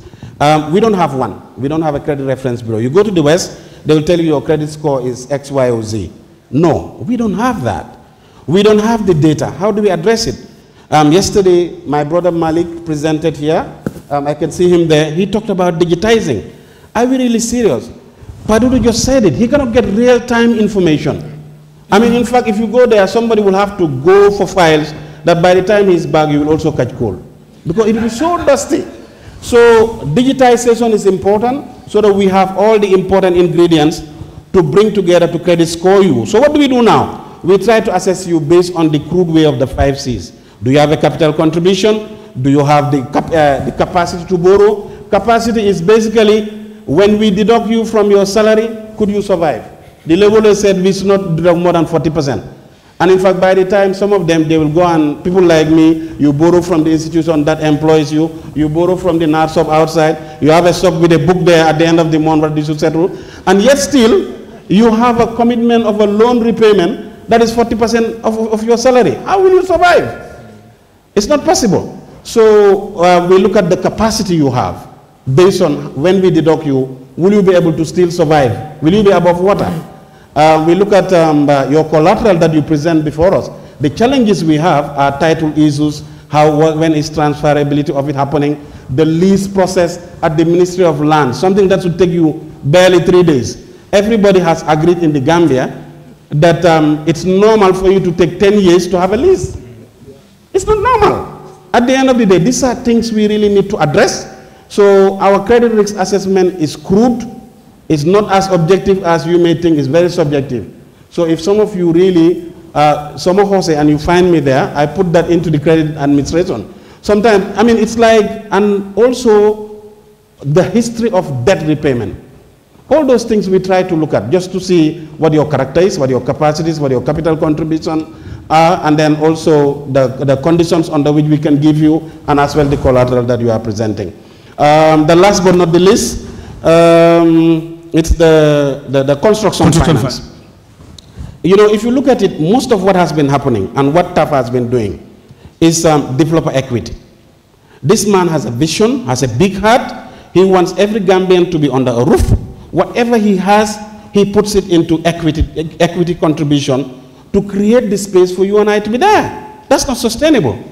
We don't have one. We don't have a credit reference bureau. You go to the West, they will tell you your credit score is X, Y, or Z. No, we don't have that. We don't have the data. How do we address it? Yesterday, my brother Malik presented here. I can see him there. He talked about digitizing. Are we really serious? Fatou just said it. He cannot get real-time information. I mean, in fact, if you go there, somebody will have to go for files that by the time he's back, you will also catch cold. Because it will be so dusty. So digitization is important so that we have all the important ingredients to bring together to credit score you. So what do we do now? We try to assess you based on the crude way of the 5 C's. Do you have a capital contribution? Do you have the capacity to borrow? Capacity is basically when we deduct you from your salary, could you survive? The leveler said we should not deduct more than 40%. And in fact, by the time some of them, they will go and, people like me, you borrow from the institution that employs you, you borrow from the nurse shop outside, you have a shop with a book there at the end of the month where you should settle, and yet still, you have a commitment of a loan repayment that is 40% of your salary. How will you survive? It's not possible. So we look at the capacity you have based on when we deduct you, will you be able to still survive? Will you be above water? We look at your collateral that you present before us. The challenges we have are title issues, when is transferability of it happening, the lease process at the Ministry of Land, something that should take you barely 3 days. Everybody has agreed in the Gambia that it's normal for you to take 10 years to have a lease. It's not normal. At the end of the day, these are things we really need to address. So our credit risk assessment is crude. It's not as objective as you may think. It's very subjective. So if some of you really, some of us say, and you find me there, I put that into the credit administration. Sometimes, I mean, it's like, and also the history of debt repayment. All those things we try to look at just to see what your character is, what your capacity is, what your capital contribution are, and then also the conditions under which we can give you, and as well the collateral that you are presenting. The last but not the least, it's the construction finance. You know, if you look at it, most of what has been happening and what TAF has been doing is developer equity. This man has a vision, has a big heart. He wants every Gambian to be under a roof. Whatever he has, he puts it into equity contribution to create the space for you and I to be there. That's not sustainable.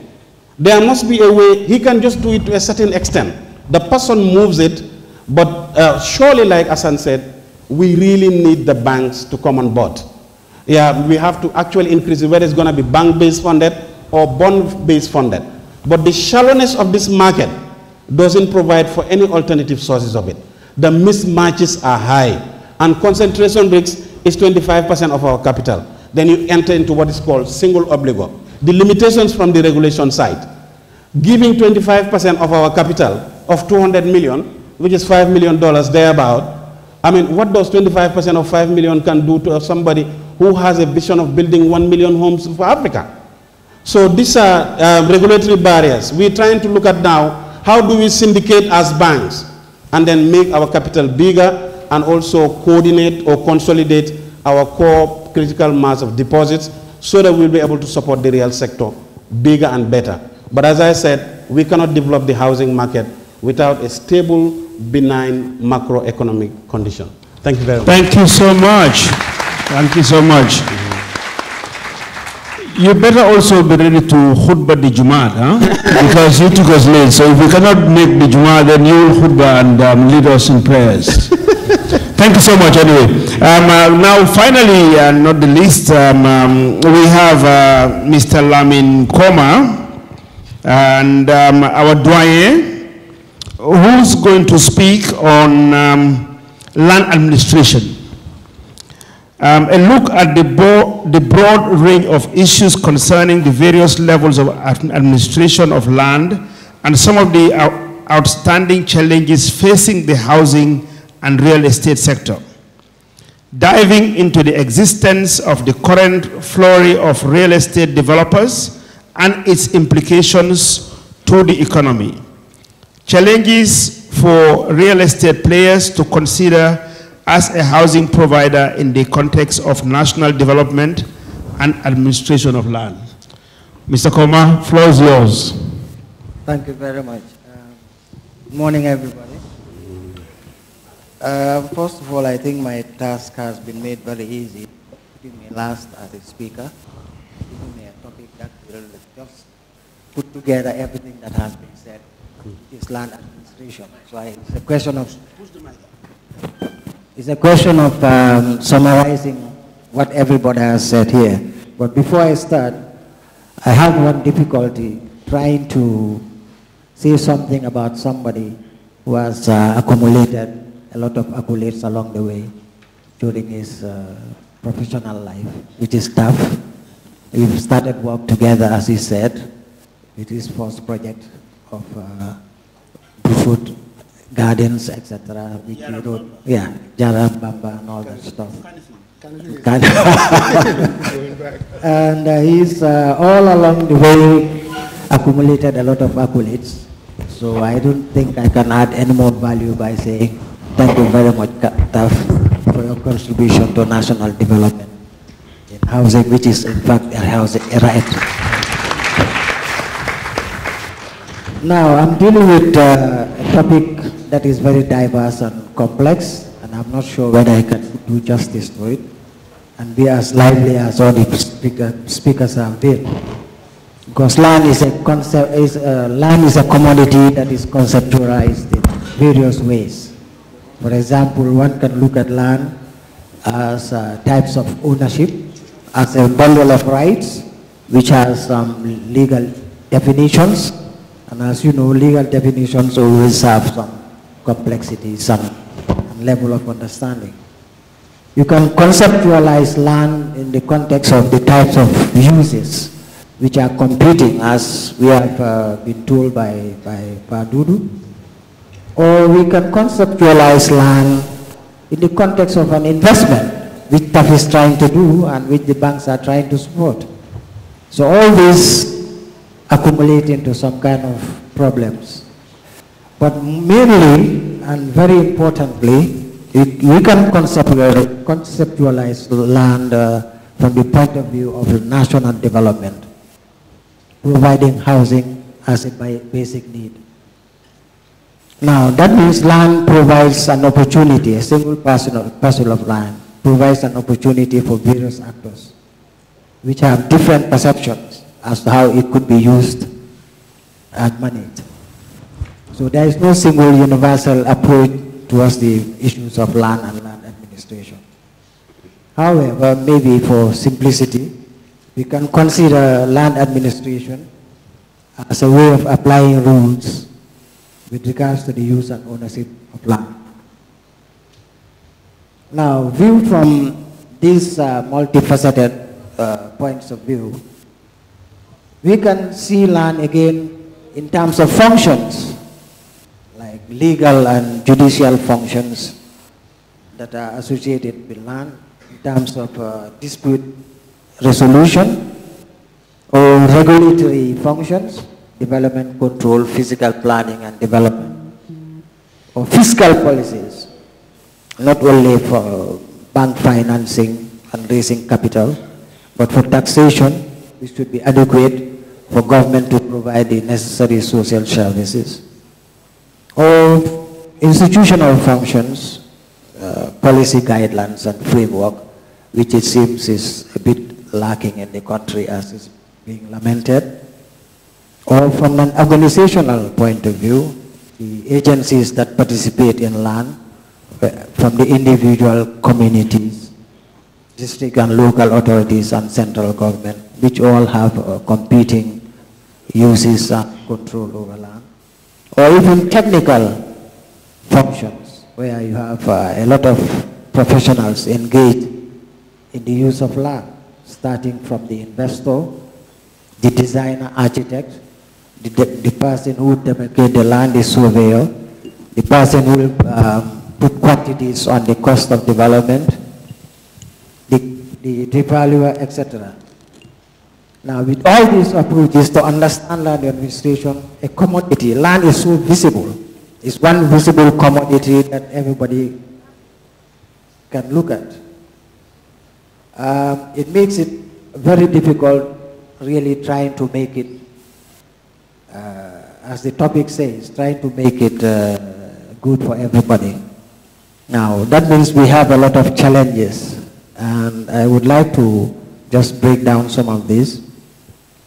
There must be a way. He can just do it to a certain extent. The person moves it, but surely, like Hassan said, we really need the banks to come on board. Yeah, we have to actually increase it, whether it's going to be bank-based funded or bond-based funded. But the shallowness of this market doesn't provide for any alternative sources of it. The mismatches are high, and concentration risk is 25% of our capital. Then you enter into what is called single obligor. the limitations from the regulation side. Giving 25% of our capital of 200 million, which is $5 million thereabout, I mean, what does 25% of 5 million can do to somebody who has a vision of building 1 million homes for Africa? So these are regulatory barriers. We're trying to look at now, how do we syndicate as banks and then make our capital bigger and also coordinate or consolidate our core critical mass of deposits so that we'll be able to support the real sector bigger and better. But as I said, we cannot develop the housing market without a stable, benign macroeconomic condition. Thank you very much. Thank you so much. Thank you so much. You better also be ready to khutbah the Jummah, huh? Because you took us late. So if we cannot make the Jummah, then you will khutbah and lead us in prayers. Thank you so much anyway. Now finally, not the least, we have Mr. Lamin Koma and our doyen, who's going to speak on land administration. A look at the broad range of issues concerning the various levels of administration of land and some of the outstanding challenges facing the housing and real estate sector. Diving into the existence of the current flurry of real estate developers and its implications to the economy. Challenges for real estate players to consider as a housing provider in the context of national development and administration of land. Mr. Koma, floor is yours. Thank you very much. Good morning, everybody. First of all, I think my task has been made very easy. Putting me last as a speaker, giving me a topic that will just put together everything that has been said. Is land administration. So it's a question of summarizing what everybody has said here. But before I start, I have one difficulty trying to say something about somebody who has accumulated a lot of accolades along the way during his professional life, which is tough. We've started work together, as he said, with his first project of food gardens, etc. Which he wrote, yeah, Jara, Bamba, and all that stuff. And he's all along the way accumulated a lot of accolades. So I don't think I can add any more value by saying thank you very much, Taf, for your contribution to national development in housing, which is in fact a right. Now, I'm dealing with a topic that is very diverse and complex, and I'm not sure whether I can do justice to it and be as lively as all the speakers have been. Because land is a commodity that is conceptualized in various ways. For example, one can look at land as types of ownership, as a bundle of rights, which has some legal definitions. And as you know, legal definitions always have some complexity, some level of understanding. You can conceptualize land in the context of the types of uses which are competing, as we have been told by Fatou. Or we can conceptualize land in the context of an investment, which TAF is trying to do and which the banks are trying to support. So all this accumulate into some kind of problems. But mainly and very importantly, we can conceptualize land from the point of view of national development, providing housing as a basic need. Now, that means land provides an opportunity, a single parcel of land provides an opportunity for various actors, which have different perceptions as to how it could be used and managed. So there is no single universal approach towards the issues of land and land administration. However, maybe for simplicity, we can consider land administration as a way of applying rules with regards to the use and ownership of land. Now, viewed from these multifaceted points of view, We can see land again in terms of functions, like legal and judicial functions that are associated with land, in terms of dispute resolution, or regulatory functions, development control, physical planning and development, or fiscal policies, not only for bank financing and raising capital, but for taxation, which should be adequate for government to provide the necessary social services, or institutional functions, policy guidelines and framework, which it seems is a bit lacking in the country as is being lamented. Or from an organizational point of view, the agencies that participate in land, from the individual communities, district and local authorities and central government, which all have competing uses and control over land. Or even technical functions, where you have a lot of professionals engaged in the use of land, starting from the investor, the designer architect, the person who will demarcate the land, the surveyor, the person who will put quantities on the cost of development, the devaluer, etc. Now, with all these approaches to understand land administration, a commodity, land is so visible. It's one visible commodity that everybody can look at. It makes it very difficult really trying to make it, as the topic says, trying to make it good for everybody. Now, that means we have a lot of challenges, and I would like to just break down some of these.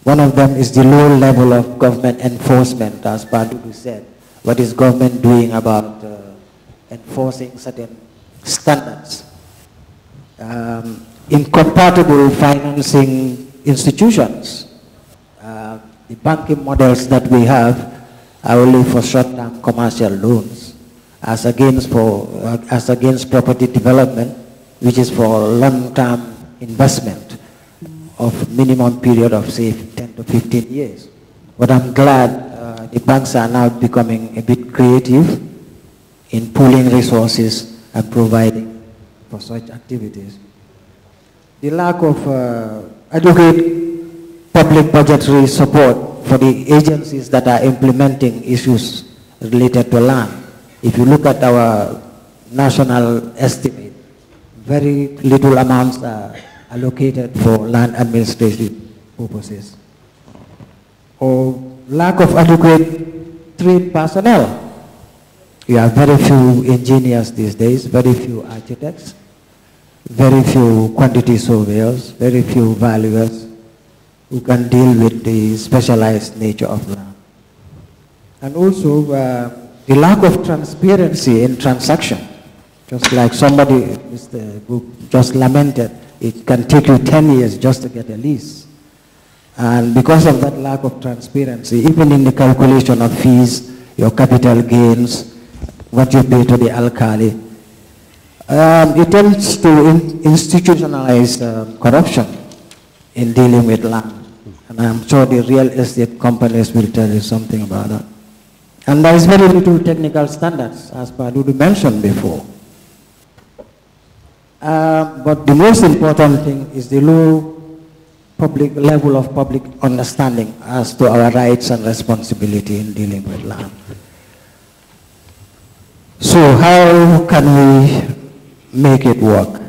One of them is the low level of government enforcement, as Fatou said. What is government doing about enforcing certain standards? Incompatible financing institutions. The banking models that we have are only for short-term commercial loans, as against property development, which is for long-term investment of minimum period of, say, 10 to 15 years. But I'm glad the banks are now becoming a bit creative in pooling resources and providing for such activities. The lack of adequate public budgetary support for the agencies that are implementing issues related to land. If you look at our national estimate, very little amounts are allocated for land administrative purposes. Or lack of adequate trained personnel. You have very few engineers these days, very few architects, very few quantity surveyors, very few valuers who can deal with the specialized nature of land. And also the lack of transparency in transaction. Just like somebody, Mr. Book, just lamented, it can take you 10 years just to get a lease. And because of that lack of transparency, even in the calculation of fees, your capital gains, what you pay to the alkali, it tends to institutionalize corruption in dealing with land. And I'm sure the real estate companies will tell you something about that. And there is very little technical standards, as Fatou mentioned before. But the most important thing is the low level of public understanding as to our rights and responsibility in dealing with land. So how can we make it work?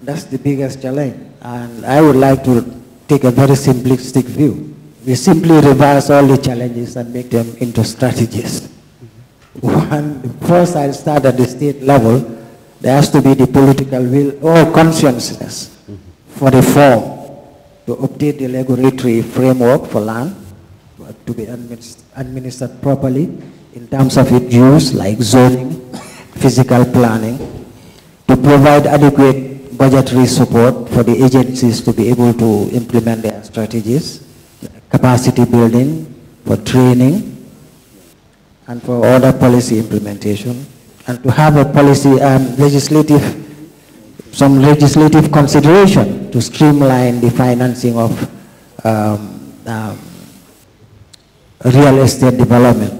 That's the biggest challenge. And I would like to take a very simplistic view. We simply reverse all the challenges and make them into strategies. First, I'll start at the state level. There has to be the political will or consciousness for reform to update the regulatory framework for land to be administered properly in terms of its use, like zoning, physical planning, to provide adequate budgetary support for the agencies to be able to implement their strategies, capacity building, for training, and for other policy implementation, and to have a policy some legislative consideration to streamline the financing of real estate development.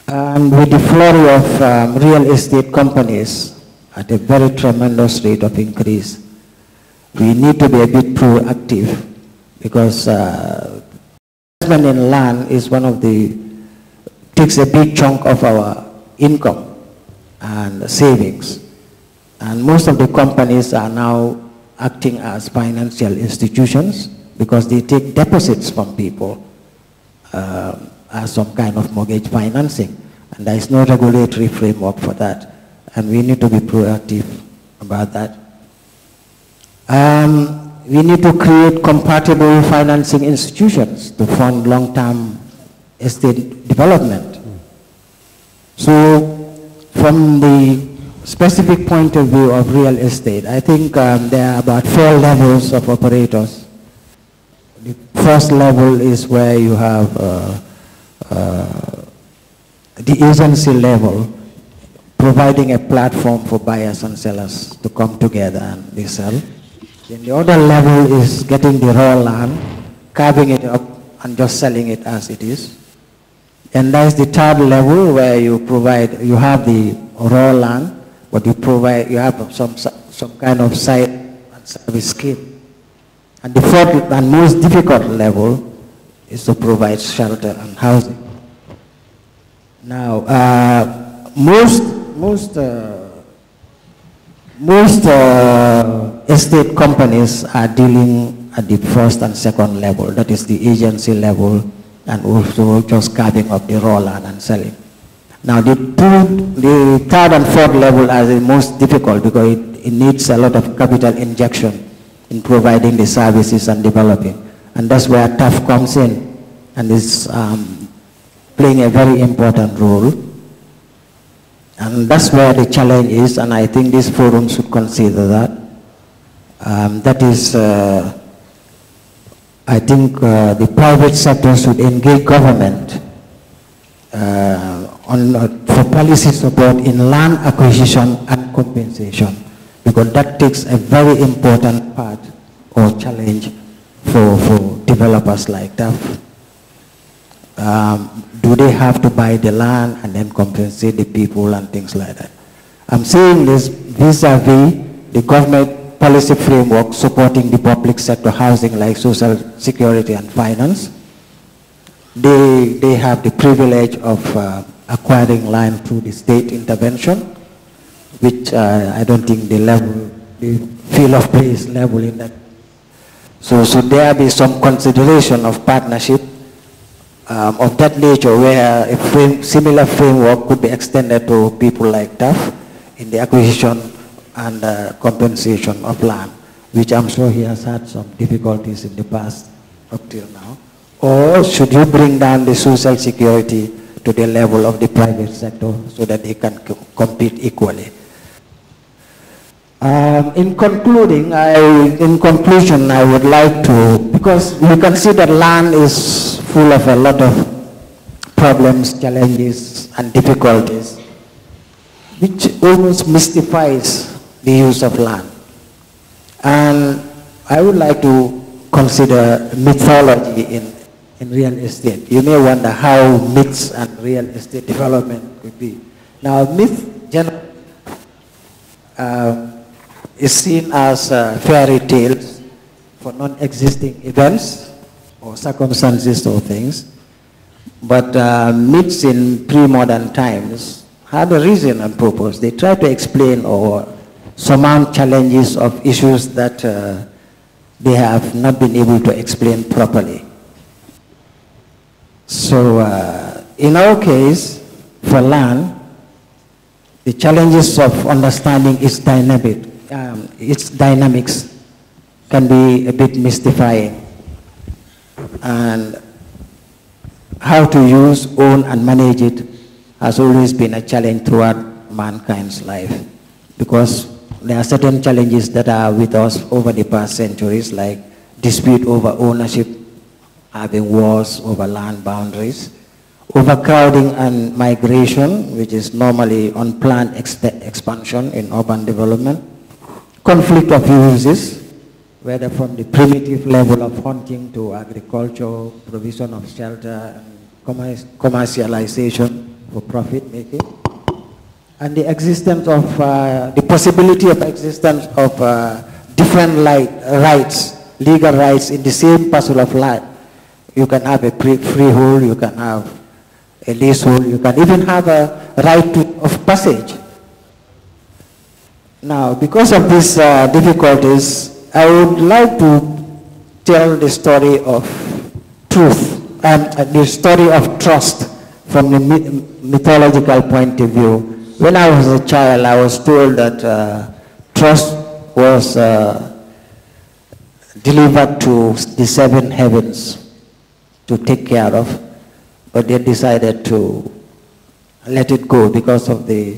And with the flurry of real estate companies at a very tremendous rate of increase, we need to be a bit proactive, because investment in land is takes a big chunk of our income and savings. And most of the companies are now acting as financial institutions because they take deposits from people as some kind of mortgage financing. And there is no regulatory framework for that. And we need to be proactive about that. We need to create compatible financing institutions to fund long-term estate development. So from the specific point of view of real estate, I think there are about 4 levels of operators. The first level is where you have the agency level, providing a platform for buyers and sellers to come together and they sell. Then the other level is getting the raw land, carving it up and just selling it as it is. And that is the third level where you have the raw land, but you have some kind of site and service scheme. And the fourth and most difficult level is to provide shelter and housing. Now, most estate companies are dealing at the first and second level, that is the agency level, and also just carving up the raw land and selling. Now the third and fourth level are the most difficult because it needs a lot of capital injection in providing the services and developing. And that's where TAF comes in and is playing a very important role. And that's where the challenge is, and I think this forum should consider that. That is, I think the private sector should engage government for policy support in land acquisition and compensation, because that takes a very important part or challenge for developers like that. Do they have to buy the land and then compensate the people and things like that? I'm saying this vis-a-vis the government policy framework supporting the public sector housing like social security and finance. They have the privilege of acquiring land through the state intervention, which I don't think the field of play is level in that. So should there be some consideration of partnership of that nature where a similar framework could be extended to people like TAF in the acquisition and compensation of land, which I'm sure he has had some difficulties in the past up till now? Or should you bring down the social security to the level of the private sector so that they can compete equally? In conclusion, I would like to, because you can see that land is full of a lot of problems, challenges, and difficulties, which almost mystifies the use of land. And I would like to consider mythology in real estate. You may wonder how myths and real estate development could be. Now, myth generally is seen as fairy tales for non-existing events or circumstances or things. But myths in pre-modern times had a reason and purpose. They try to explain or surmount challenges of issues that they have not been able to explain properly. So in our case, for land, the challenges of understanding its dynamics can be a bit mystifying. And how to use, own, and manage it has always been a challenge throughout mankind's life, because there are certain challenges that are with us over the past centuries, like dispute over ownership, having wars over land boundaries, overcrowding and migration, which is normally unplanned expansion in urban development, conflict of uses, whether from the primitive level of hunting to agriculture, provision of shelter, and commercialization for profit making, and the existence of, the possibility of existence of different rights, legal rights in the same parcel of land. You can have a freehold, you can have a leasehold, you can even have a right of passage. Now, because of these difficulties, I would like to tell the story of truth and the story of trust from the mythological point of view. When I was a child, I was told that trust was delivered to the 7 heavens to take care of, but they decided to let it go because of the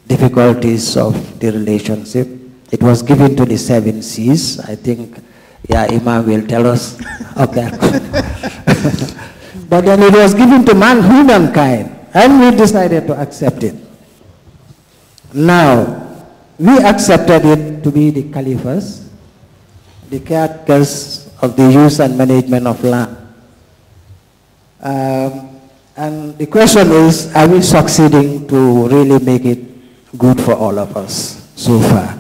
difficulties of the relationship. It was given to the 7 seas. I think, yeah, Imam will tell us of that. But then it was given to humankind, and we decided to accept it. Now, we accepted it to be the caliphs, the caretakers of the use and management of land. And the question is, are we succeeding to really make it good for all of us so far?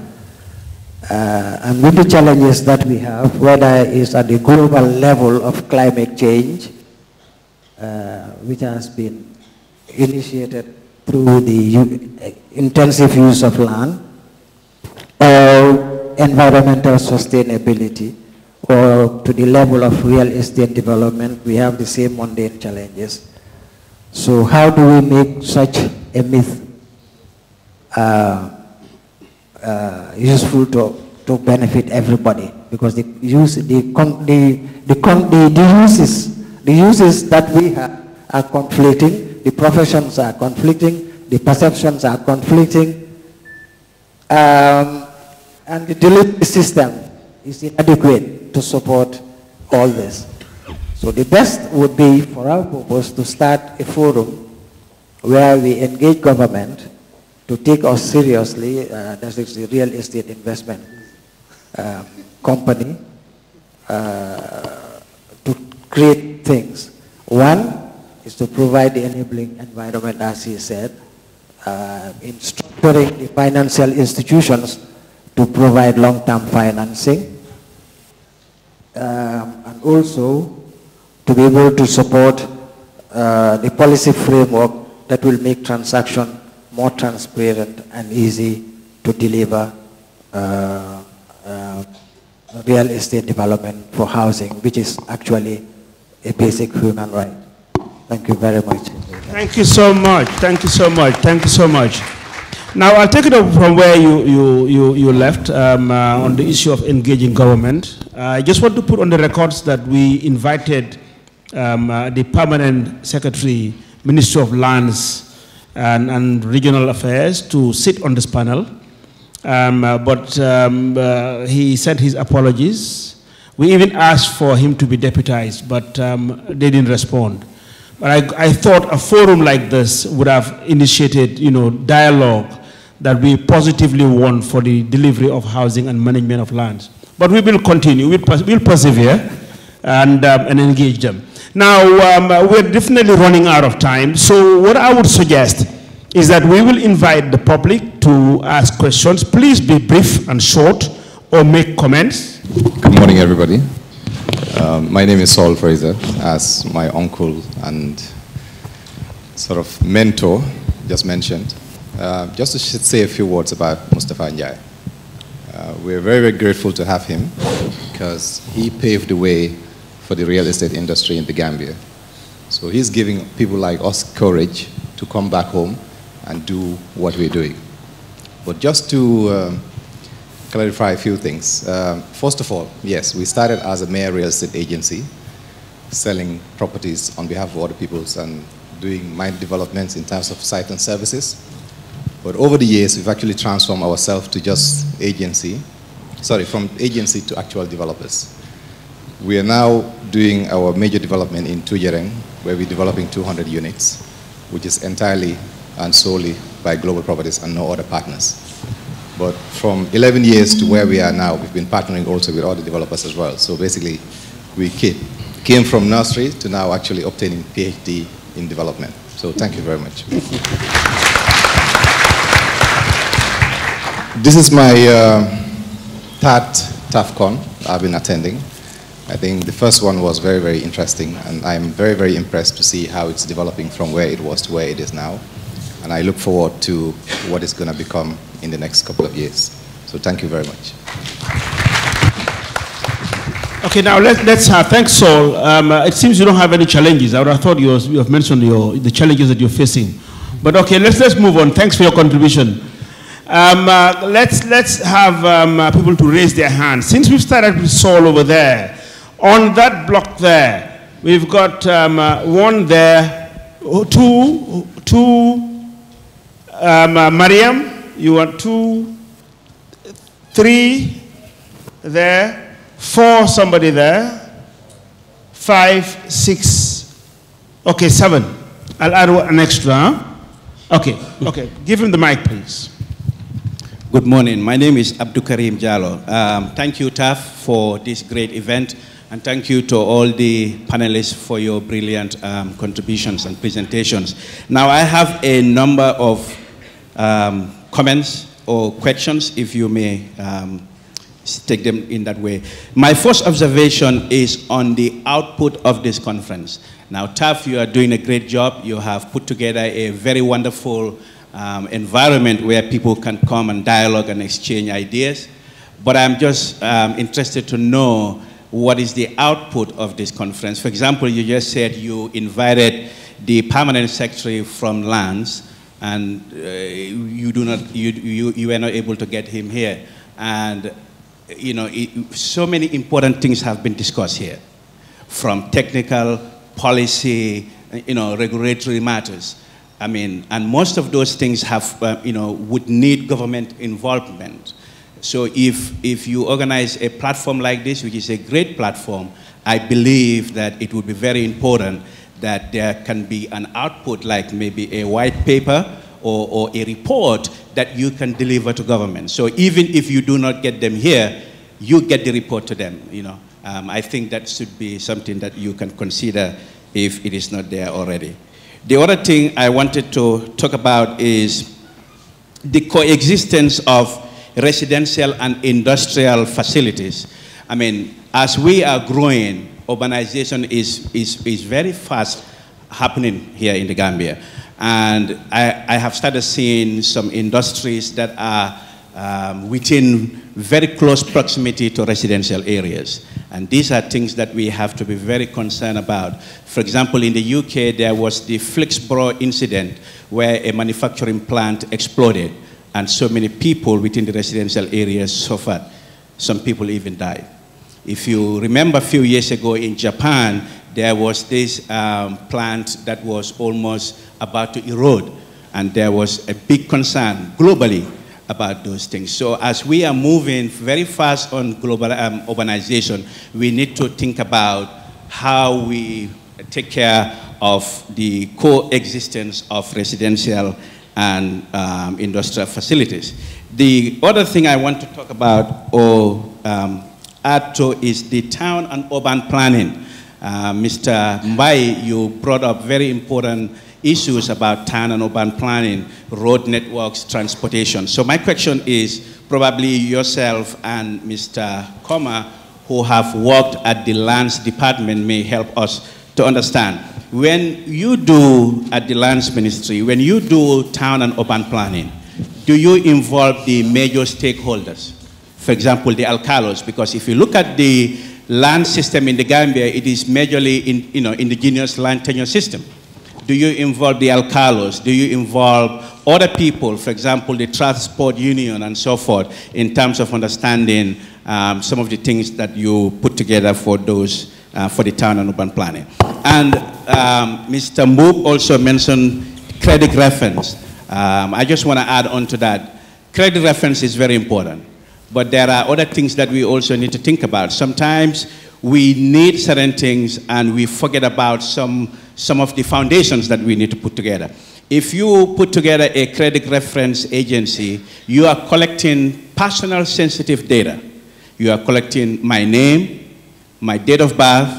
And with the challenges that we have, whether it's at the global level of climate change, which has been initiated through the intensive use of land, or environmental sustainability, or to the level of real estate development, we have the same mundane challenges. So how do we make such a myth useful to benefit everybody? Because the uses that we have are conflicting, the professions are conflicting, the perceptions are conflicting, and the delivery system is inadequate to support all this. So the best would be for our purpose to start a forum where we engage government to take us seriously, that is the real estate investment company, to create things. One is to provide the enabling environment, as he said, in structuring the financial institutions to provide long-term financing, and also to be able to support the policy framework that will make transaction more transparent and easy to deliver real estate development for housing, which is actually a basic human right. Thank you very much. Thank you so much. Thank you so much. Thank you so much. Now, I'll take it up from where you left on the issue of engaging government. I just want to put on the records that we invited the permanent secretary, Ministry of Lands and Regional Affairs, to sit on this panel. But he sent his apologies. We even asked for him to be deputized, but they didn't respond. But I thought a forum like this would have initiated, dialogue that we positively want for the delivery of housing and management of lands. But we will continue, we'll persevere and engage them. Now, we're definitely running out of time, so what I would suggest is that we will invite the public to ask questions. Please be brief and short, or make comments. Good morning, everybody. My name is Saul Fraser, as my uncle and sort of mentor just mentioned. Just to say a few words about Mustafa Njai. We're very, very grateful to have him because he paved the way for the real estate industry in the Gambia. So he's giving people like us courage to come back home and do what we're doing. But just to clarify a few things. First of all, yes, we started as a mere real estate agency, selling properties on behalf of other peoples and doing minor developments in terms of site and services. But over the years, we've actually transformed ourselves to just from agency to actual developers. We are now doing our major development in Tujereng, where we're developing 200 units, which is entirely and solely by Global Properties and no other partners. But from 11 years to where we are now, we've been partnering also with other developers as well. So basically, we came from nursery to now actually obtaining PhD in development. So thank you very much. This is my third TAFCon I've been attending. I think the first one was very, very interesting, and I'm very, very impressed to see how it's developing from where it was to where it is now. And I look forward to what it's going to become in the next couple of years. So thank you very much. Okay, now let's have, thanks, Saul. It seems you don't have any challenges. I would have thought you have mentioned the challenges that you're facing. But okay, let's move on. Thanks for your contribution. Let's have people to raise their hands. Since we've started with Saul over there, on that block there, we've got one there, two, Mariam, you want 2, 3 there, 4, somebody there, 5, 6, okay, 7. I'll add an extra, huh? Okay, give him the mic, please. Good morning. My name is Abdukarim Jallow. Thank you, TAF, for this great event, and thank you to all the panelists for your brilliant contributions and presentations. Now, I have a number of comments or questions, if you may take them in that way. My first observation is on the output of this conference. Now, TAF, you are doing a great job. You have put together a very wonderful environment where people can come and dialogue and exchange ideas. But I'm just interested to know what is the output of this conference. For example, you just said you invited the permanent secretary from Lands, and you were not able to get him here. And you know, so many important things have been discussed here, from technical, policy, you know, regulatory matters. I mean, and most of those things have, you know, would need government involvement. So if you organize a platform like this, which is a great platform, I believe that it would be very important that there can be an output, like maybe a white paper or a report that you can deliver to government. So even if you do not get them here, you get the report to them, you know. I think that should be something that you can consider if it is not there already. The other thing I wanted to talk about is the coexistence of residential and industrial facilities. I mean, as we are growing, urbanization is very fast happening here in the Gambia. And I have started seeing some industries that are within very close proximity to residential areas. And these are things that we have to be very concerned about. For example, in the UK, there was the Flixborough incident where a manufacturing plant exploded, and so many people within the residential areas suffered. Some people even died. If you remember a few years ago in Japan, there was this plant that was almost about to erode, and there was a big concern globally about those things. So as we are moving very fast on global urbanization, we need to think about how we take care of the coexistence of residential and industrial facilities. The other thing I want to talk about or add to is the town and urban planning. Mr. Mbai, you brought up very important issues about town and urban planning, road networks, transportation. So my question is, probably yourself and Mr. Koma, who have worked at the lands department, may help us to understand. When you do at the lands ministry, when you do town and urban planning, do you involve the major stakeholders? For example, the alcalos, because if you look at the land system in the Gambia, it is majorly indigenous land tenure system. Do you involve the alcalos? Do you involve other people, for example, the transport union and so forth, in terms of understanding some of the things that you put together for those, for the town and urban planning? And Mr. Mboob also mentioned credit reference. I just want to add on to that. Credit reference is very important, but there are other things that we also need to think about. Sometimes we need certain things and we forget about some of the foundations that we need to put together. If you put together a credit reference agency, you are collecting personal sensitive data. You are collecting my name, my date of birth,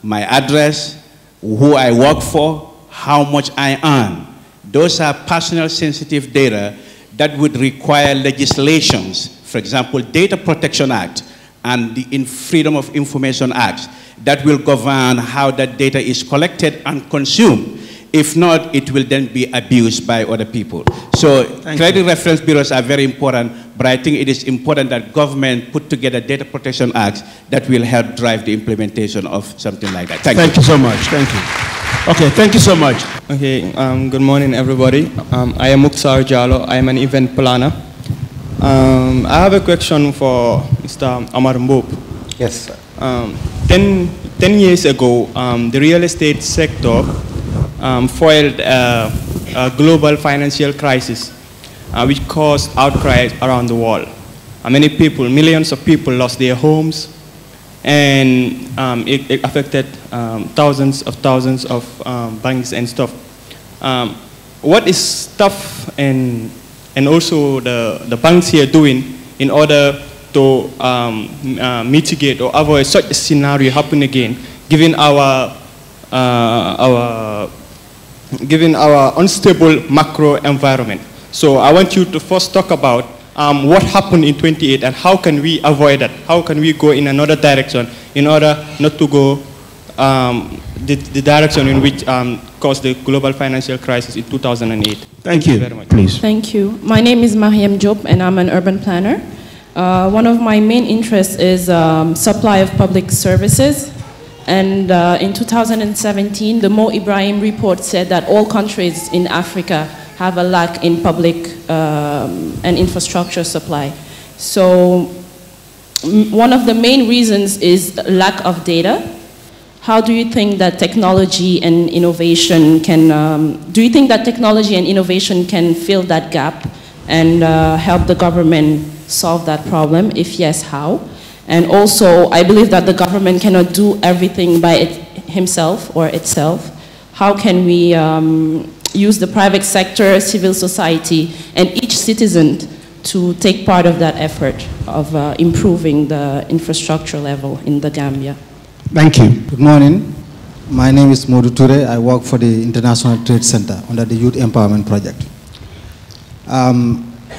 my address, who I work for, how much I earn. Those are personal sensitive data that would require legislations, for example, Data Protection Act and the Freedom of Information Act, that will govern how that data is collected and consumed. If not, it will then be abused by other people. So credit reference bureaus are very important, but I think it is important that government put together data protection acts that will help drive the implementation of something like that. Thank you so much. Thank you. Okay, thank you so much. Okay, good morning, everybody. I am Hassan Jallow. I am an event planner. I have a question for Mr. Amar Mbop. Yes, sir. 10 years ago, the real estate sector foiled a global financial crisis, which caused outcries around the world. Many people, millions of people lost their homes, and it affected thousands of banks and stuff. What is tough and also the banks here doing in order to mitigate or avoid such a scenario happen again, given our unstable macro environment? So I want you to first talk about what happened in 28 and how can we avoid that? How can we go in another direction in order not to go the direction in which caused the global financial crisis in 2008? Thank you very much. Please. Thank you. My name is Mariam Diop and I'm an urban planner. One of my main interests is supply of public services. And in 2017, the Mo Ibrahim report said that all countries in Africa have a lack in public and infrastructure supply. So one of the main reasons is lack of data. How do you think that technology and innovation can, fill that gap and help the government solve that problem? If yes, how? And also, I believe that the government cannot do everything by himself or itself. How can we use the private sector, civil society, and each citizen to take part of that effort of improving the infrastructure level in the Gambia? Thank you. Good morning. My name is Modou Toure. I work for the International Trade Center under the Youth Empowerment Project.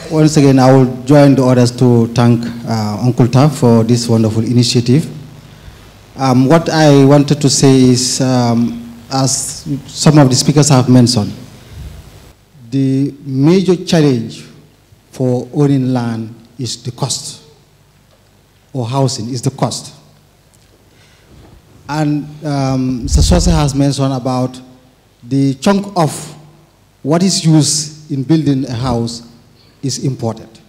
Once again, I will join the others to thank Uncle Taf for this wonderful initiative. What I wanted to say is, as some of the speakers have mentioned, the major challenge for owning land is the cost, or housing is the cost. And Saswasa has mentioned about the chunk of what is used in building a house is important.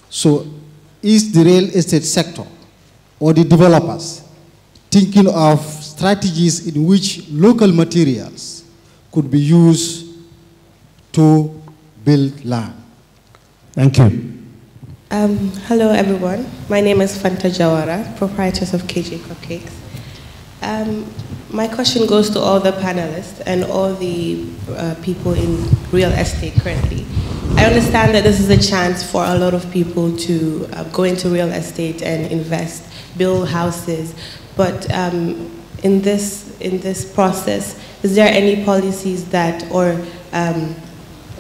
So is the real estate sector or the developers thinking of strategies in which local materials could be used to build land? Thank you. Hello everyone. My name is Fanta Jawara, proprietress of KJ Cupcakes. My question goes to all the panelists and all the people in real estate currently. I understand that this is a chance for a lot of people to go into real estate and invest, build houses. But in this process, is there any policies that or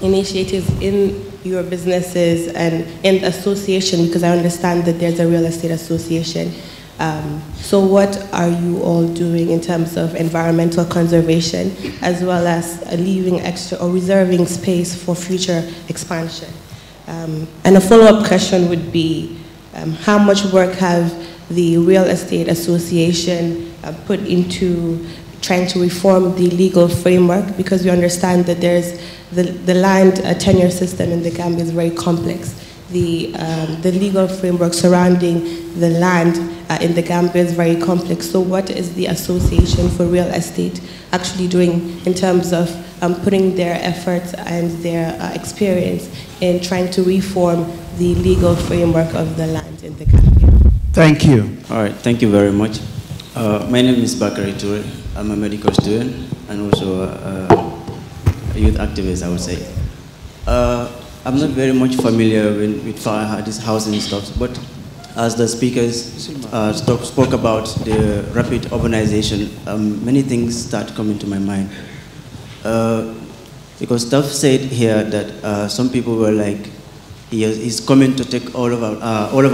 initiatives in your businesses and in the association? Because I understand that there's a real estate association. So what are you all doing in terms of environmental conservation, as well as leaving extra or reserving space for future expansion? And a follow-up question would be, how much work have the real estate association put into trying to reform the legal framework? Because we understand that there's the land tenure system in the Gambia is very complex. The legal framework surrounding the land in the Gambia is very complex. So what is the Association for Real Estate actually doing in terms of putting their efforts and their experience in trying to reform the legal framework of the land in the Gambia? Thank you. All right, thank you very much. My name is Bakari Toure. I'm a medical student and also youth activist, I would say. I'm not very much familiar with this housing stuff, but as the speakers spoke about the rapid urbanization, many things start coming to my mind. Because Stuff said here that some people were like, he's coming to take all of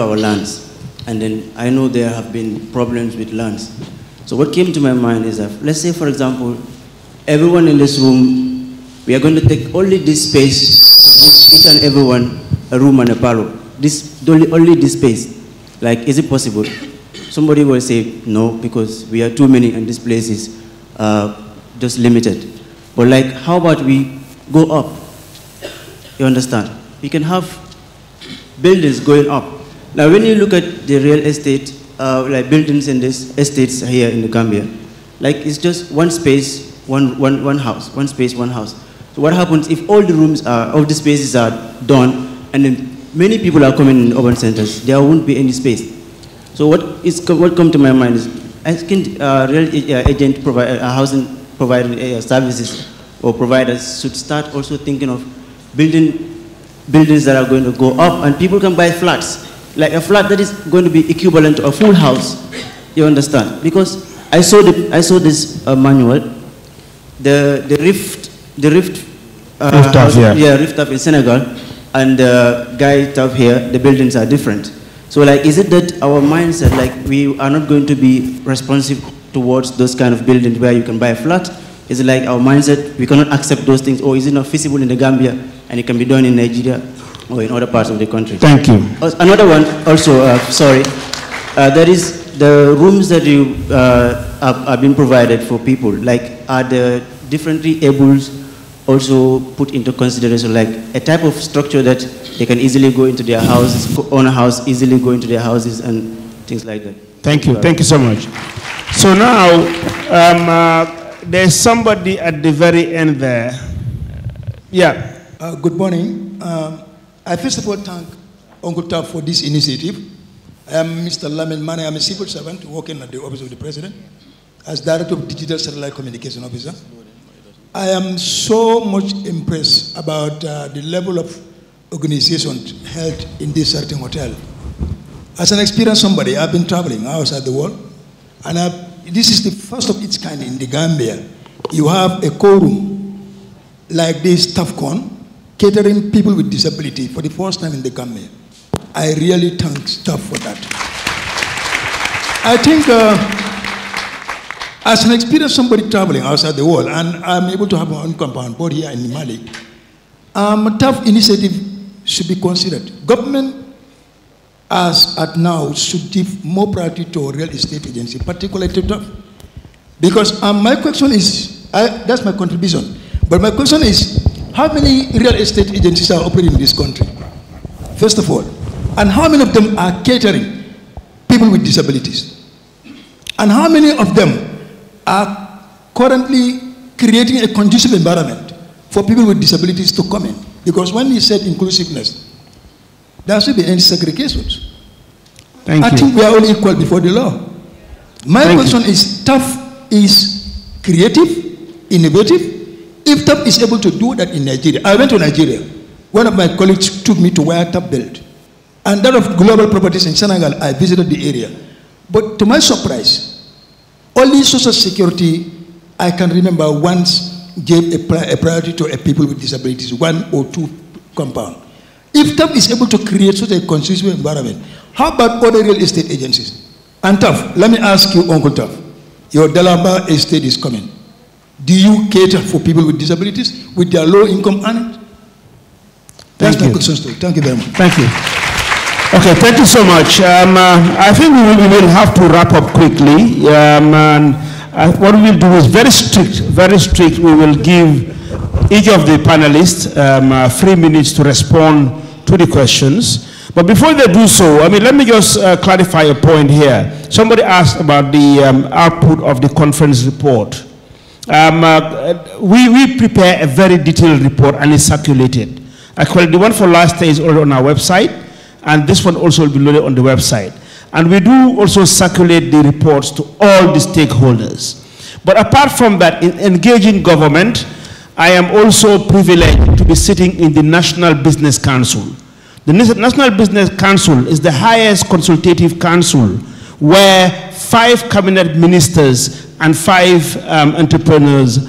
our lands. And then I know there have been problems with lands. So what came to my mind is that, let's say, for example, everyone in this room, we are going to take only this space, each and everyone, a room and a parlor. Only this space. Like, is it possible? Somebody will say, no, because we are too many and this place is just limited. But like, how about we go up? You understand? We can have buildings going up. Now, when you look at the real estate, like buildings in these estates here in the Gambia, like it's just one space, one house, one space, one house. So what happens if all the rooms all the spaces are done, and then many people are coming in urban centers? There won't be any space. So what come to my mind is, I think real agent housing provider services or providers should start also thinking of building buildings that are going to go up, and people can buy flats. Like a flat that is going to be equivalent to a full house, you understand? Because I saw this manual, the rift up in Senegal, and the guy up here, the buildings are different. So like, is it that our mindset, like we are not going to be responsive towards those kind of buildings where you can buy a flat? Is it like our mindset, we cannot accept those things, or is it not feasible in the Gambia and it can be done in Nigeria or in other parts of the country? Thank you. Another one also, that is the rooms that you have been provided for people. Like, are the differently abled also put into consideration, like a type of structure that they can easily go into their houses, own a house, easily go into their houses and things like that? Thank you. Thank you so much. So now, there's somebody at the very end there. Yeah. Good morning. I first of all thank Uncle Taf for this initiative. I am Mr. Lamin Mane. I'm a civil servant working at the Office of the President as Director of Digital Satellite Communication Officer. I am so much impressed about the level of organization held in this certain hotel. As an experienced somebody, I've been traveling outside the world, and this is the first of its kind in the Gambia. You have a quorum like this TAFCON, catering people with disability for the first time in the Gambia. I really thank staff for that. I think as an experienced somebody traveling outside the world, and I'm able to have my own compound board here in Mali, a tough initiative should be considered. Government, as at now, should give more priority to real estate agency, particularly to tough. Because my question is, that's my contribution, but my question is, how many real estate agencies are operating in this country? First of all, and how many of them are catering people with disabilities? And how many of them are currently creating a conducive environment for people with disabilities to come in? Because when we said inclusiveness, there should be any segregations. I think we are all equal before the law. My question is, TAF is creative, innovative. If TAF is able to do that in Nigeria, I went to Nigeria. One of my colleagues took me to where TAF built. And that of global properties in Senegal, I visited the area. But to my surprise, only Social Security, I can remember once gave a priority to people with disabilities, 1 or 2 compound. If TAF is able to create such a conducive environment, how about other real estate agencies? And TAF, let me ask you, Uncle TAF, your Dalaba estate is coming. Do you cater for people with disabilities, with their low income earnings? That's my question to you. Thank you very much. Thank you. Okay, thank you so much. I think we will have to wrap up quickly. What we will do is very strict. We will give each of the panelists 3 minutes to respond to the questions. But before they do so, let me just clarify a point here. Somebody asked about the output of the conference report. We prepare a very detailed report and it's circulated. Actually, the one for last year is already on our website, and this one also will be loaded on the website. And we do also circulate the reports to all the stakeholders. But apart from that, in engaging government, I am also privileged to be sitting in the National Business Council. The National Business Council is the highest consultative council where 5 cabinet ministers and 5 entrepreneurs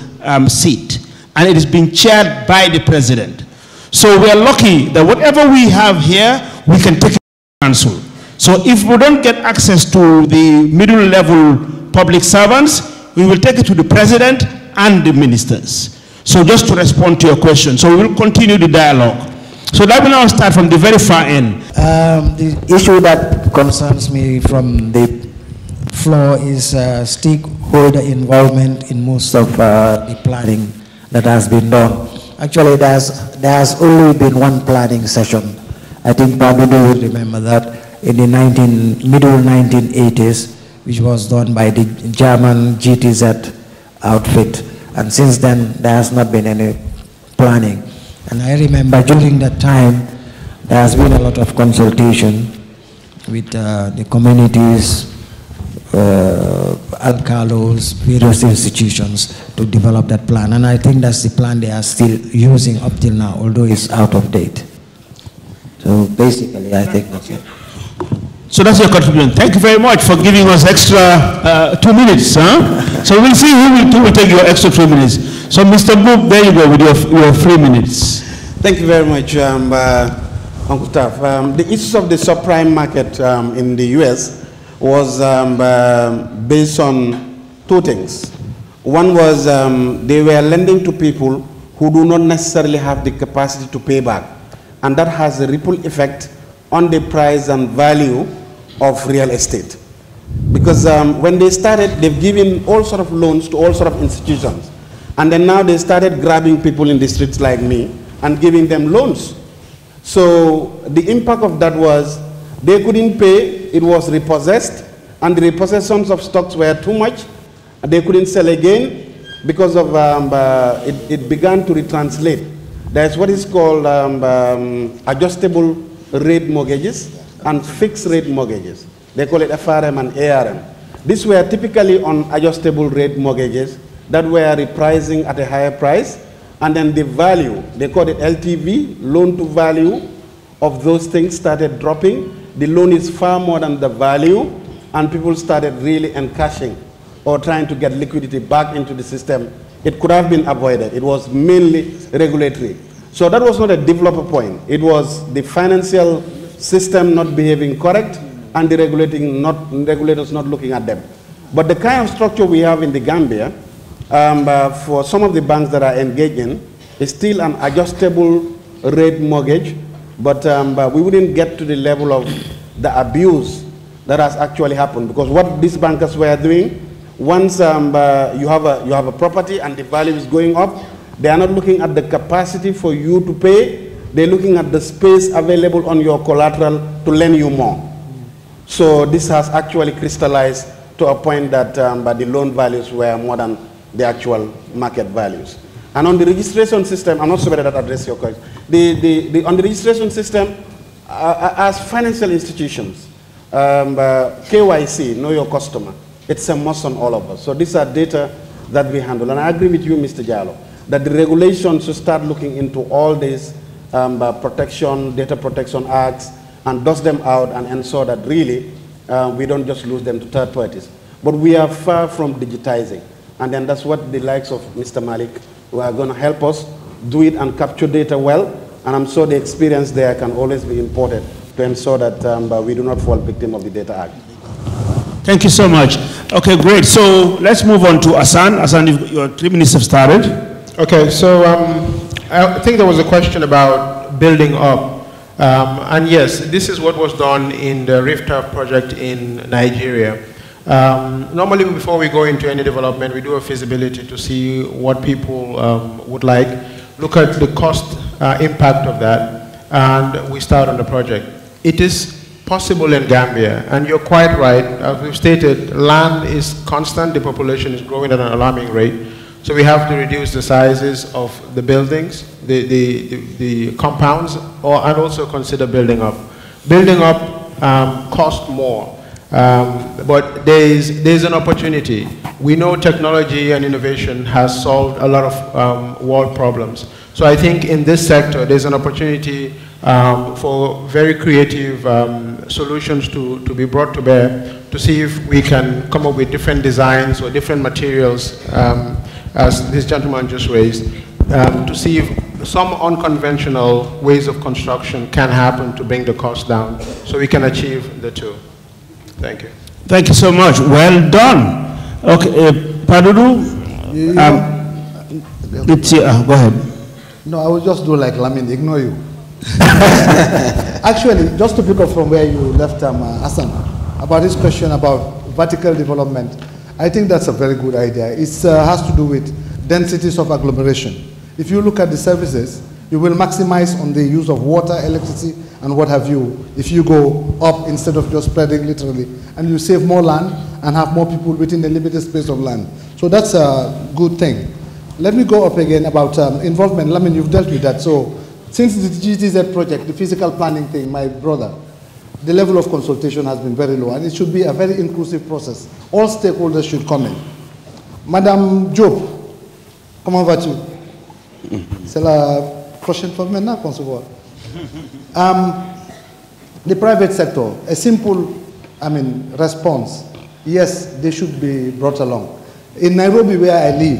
sit. And it is being chaired by the president. So we are lucky that whatever we have here, we can take it to the council. So if we don't get access to the middle level public servants, we will take it to the president and the ministers. So just to respond to your question, so we will continue the dialogue. So let me now start from the very far end. The issue that concerns me from the floor is stakeholder involvement in most of the planning that has been done. Actually, there has only been one planning session. I think probably you will remember that in the middle 1980s, which was done by the German GTZ outfit. And since then, there has not been any planning. And I remember during that time, there has been a lot of consultation with the communities, alcalos, various institutions to develop that plan. And I think that's the plan they are still using up till now, although it's out of date. So basically, I think that's it. So that's your contribution. Thank you very much for giving us extra 2 minutes. Huh? So we'll see who will take your extra 2 minutes. So Mr. Boop, there you go with your 3 minutes. Thank you very much, Uncle Taff. The issues of the subprime market in the US was based on 2 things. One was they were lending to people who do not necessarily have the capacity to pay back. And that has a ripple effect on the price and value of real estate. Because when they started, they've given all sort of loans to all sort of institutions. And then now they started grabbing people in the streets like me and giving them loans. So the impact of that was they couldn't pay, it was repossessed, and the repossessions of stocks were too much. They couldn't sell again because of it began to retranslate. There's what is called adjustable rate mortgages and fixed rate mortgages. They call it FRM and ARM. These were typically on adjustable rate mortgages that were repricing at a higher price, and then the value, they call it LTV, loan to value, of those things started dropping. The loan is far more than the value, and people started really encashing or trying to get liquidity back into the system. It could have been avoided. It was mainly regulatory. So that was not a developer point. It was the financial system not behaving correct and the regulators not looking at them. But the kind of structure we have in the Gambia, for some of the banks that are engaged in, is still an adjustable rate mortgage, but we wouldn't get to the level of the abuse that has actually happened. Because what these bankers were doing, once you have a property and the value is going up, they are not looking at the capacity for you to pay. They're looking at the space available on your collateral to lend you more. So this has actually crystallized to a point that the loan values were more than the actual market values. And on the registration system, I'm not sure whether that addresses your question. On the registration system, as financial institutions, KYC, know your customer, it's a must on all of us. So these are data that we handle. And I agree with you, Mr. Jallow, that the regulations should start looking into all these data protection acts and dust them out and ensure that really we don't just lose them to third parties. But we are far from digitizing. And then that's what the likes of Mr. Malik who are going to help us do it and capture data well. And I'm sure the experience there can always be imported to ensure that we do not fall victim of the Data Act. Thank you so much. Okay, great. So let's move on to Hassan. Hassan, your 3 minutes have started. Okay, so I think there was a question about building up. And yes, this is what was done in the Rifta project in Nigeria. Normally, before we go into any development, we do a feasibility to see what people would like, look at the cost impact of that, and we start on the project. It is possible in Gambia, and you're quite right. As we've stated, land is constant, the population is growing at an alarming rate, so we have to reduce the sizes of the buildings, the compounds, and also consider building up. Building up costs more. But there's an opportunity. we know technology and innovation has solved a lot of world problems. So I think in this sector, there's an opportunity for very creative solutions to be brought to bear to see if we can come up with different designs or different materials, as this gentleman just raised, to see if some unconventional ways of construction can happen to bring the cost down so we can achieve the two. Thank you. Thank you so much. Well done. Okay, Fatou, go ahead. No, I will just do like Lamin, ignore you. Actually, just to pick up from where you left Hassan, about this question about vertical development, I think that's a very good idea. It has to do with densities of agglomeration. If you look at the services, you will maximize on the use of water, electricity, and what have you, if you go up instead of just spreading literally, and you save more land and have more people within the limited space of land. So that's a good thing. Let me go up again about involvement. I mean, you've dealt with that. So since the GTZ project, the physical planning thing, my brother, the level of consultation has been very low, and it should be a very inclusive process. All stakeholders should come in. Madame Job, comment vas-tu? C'est la prochaine fois maintenant qu'on se voit. The private sector, a simple, response. Yes, they should be brought along. In Nairobi, where I live,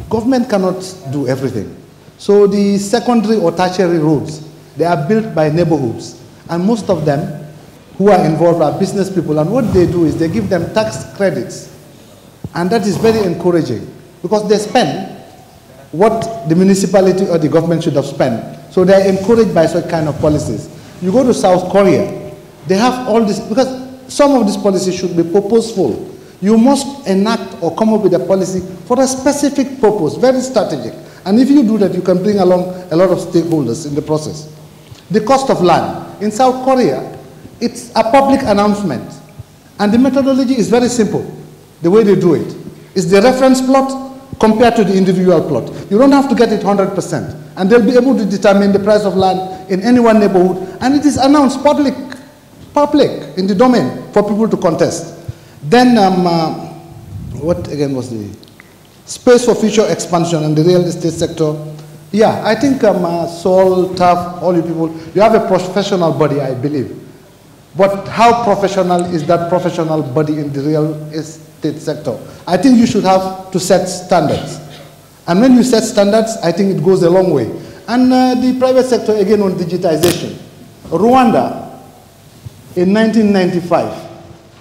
government cannot do everything. So the secondary or tertiary roads, they are built by neighborhoods. And most of them who are involved are business people. And what they do is they give them tax credits. And that is very encouraging because they spend what the municipality or the government should have spent. So they are encouraged by such kind of policies. You go to South Korea, they have all this, because some of these policies should be purposeful. You must enact or come up with a policy for a specific purpose, very strategic. And if you do that, you can bring along a lot of stakeholders in the process. The cost of land. In South Korea, it's a public announcement. And the methodology is very simple, the way they do it. It's the reference plot compared to the individual plot. You don't have to get it 100%. And they'll be able to determine the price of land in any one neighborhood. And it is announced public in the domain for people to contest. Then, what again was the space for future expansion in the real estate sector? Yeah, I think Saul, Taff, all you people, you have a professional body, I believe. But how professional is that professional body in the real estate sector? I think you should have to set standards. And when you set standards, I think it goes a long way. And the private sector, again, on digitization. Rwanda, in 1995,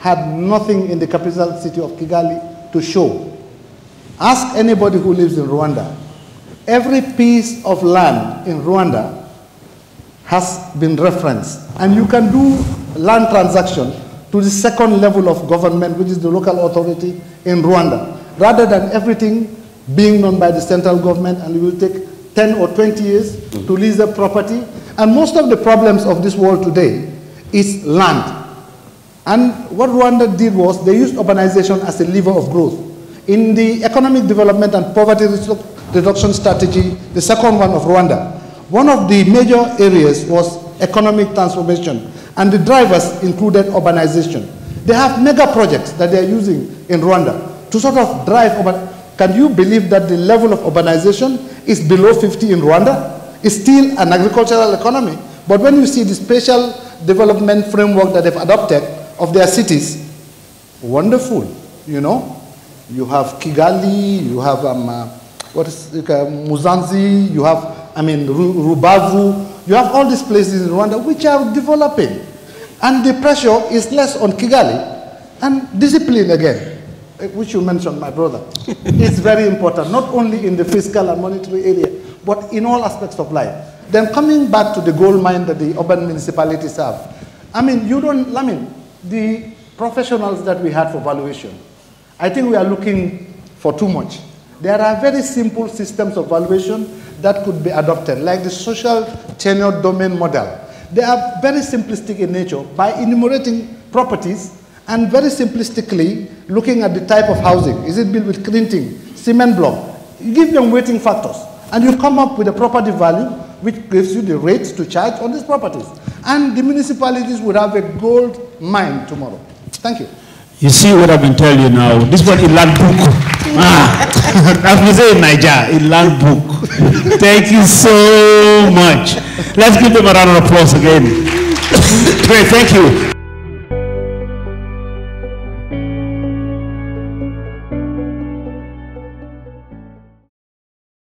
had nothing in the capital city of Kigali to show. Ask anybody who lives in Rwanda. Every piece of land in Rwanda has been referenced. And you can do land transaction to the second level of government, which is the local authority in Rwanda, rather than everything being done by the central government, and it will take 10 or 20 years to lease the property. And most of the problems of this world today is land. And what Rwanda did was they used urbanization as a lever of growth. In the economic development and poverty reduction strategy, the second one of Rwanda, one of the major areas was economic transformation, and the drivers included urbanization. They have mega projects that they are using in Rwanda to sort of drive urban. Can you believe that the level of urbanization is below 50 in Rwanda? It's still an agricultural economy. But when you see the spatial development framework that they've adopted of their cities, wonderful, you know. You have Kigali, you have Muzanzi, you have, Rubavu, you have all these places in Rwanda which are developing. And the pressure is less on Kigali. And discipline again, which you mentioned, my brother, is very important, not only in the fiscal and monetary area, but in all aspects of life. Then coming back to the gold mine that the urban municipalities have, the professionals that we had for valuation, I think we are looking for too much. There are very simple systems of valuation that could be adopted, like the social tenure domain model. They are very simplistic in nature by enumerating properties and very simplistically looking at the type of housing. Is it built with clinting, cement block? You give them weighting factors, and you come up with a property value which gives you the rates to charge on these properties. And the municipalities would have a gold mine tomorrow. Thank you. You see what I've been telling you now. This one is land book. As we say in Nigeria, in land book. Thank you so much. Let's give them a round of applause again. Great, thank you.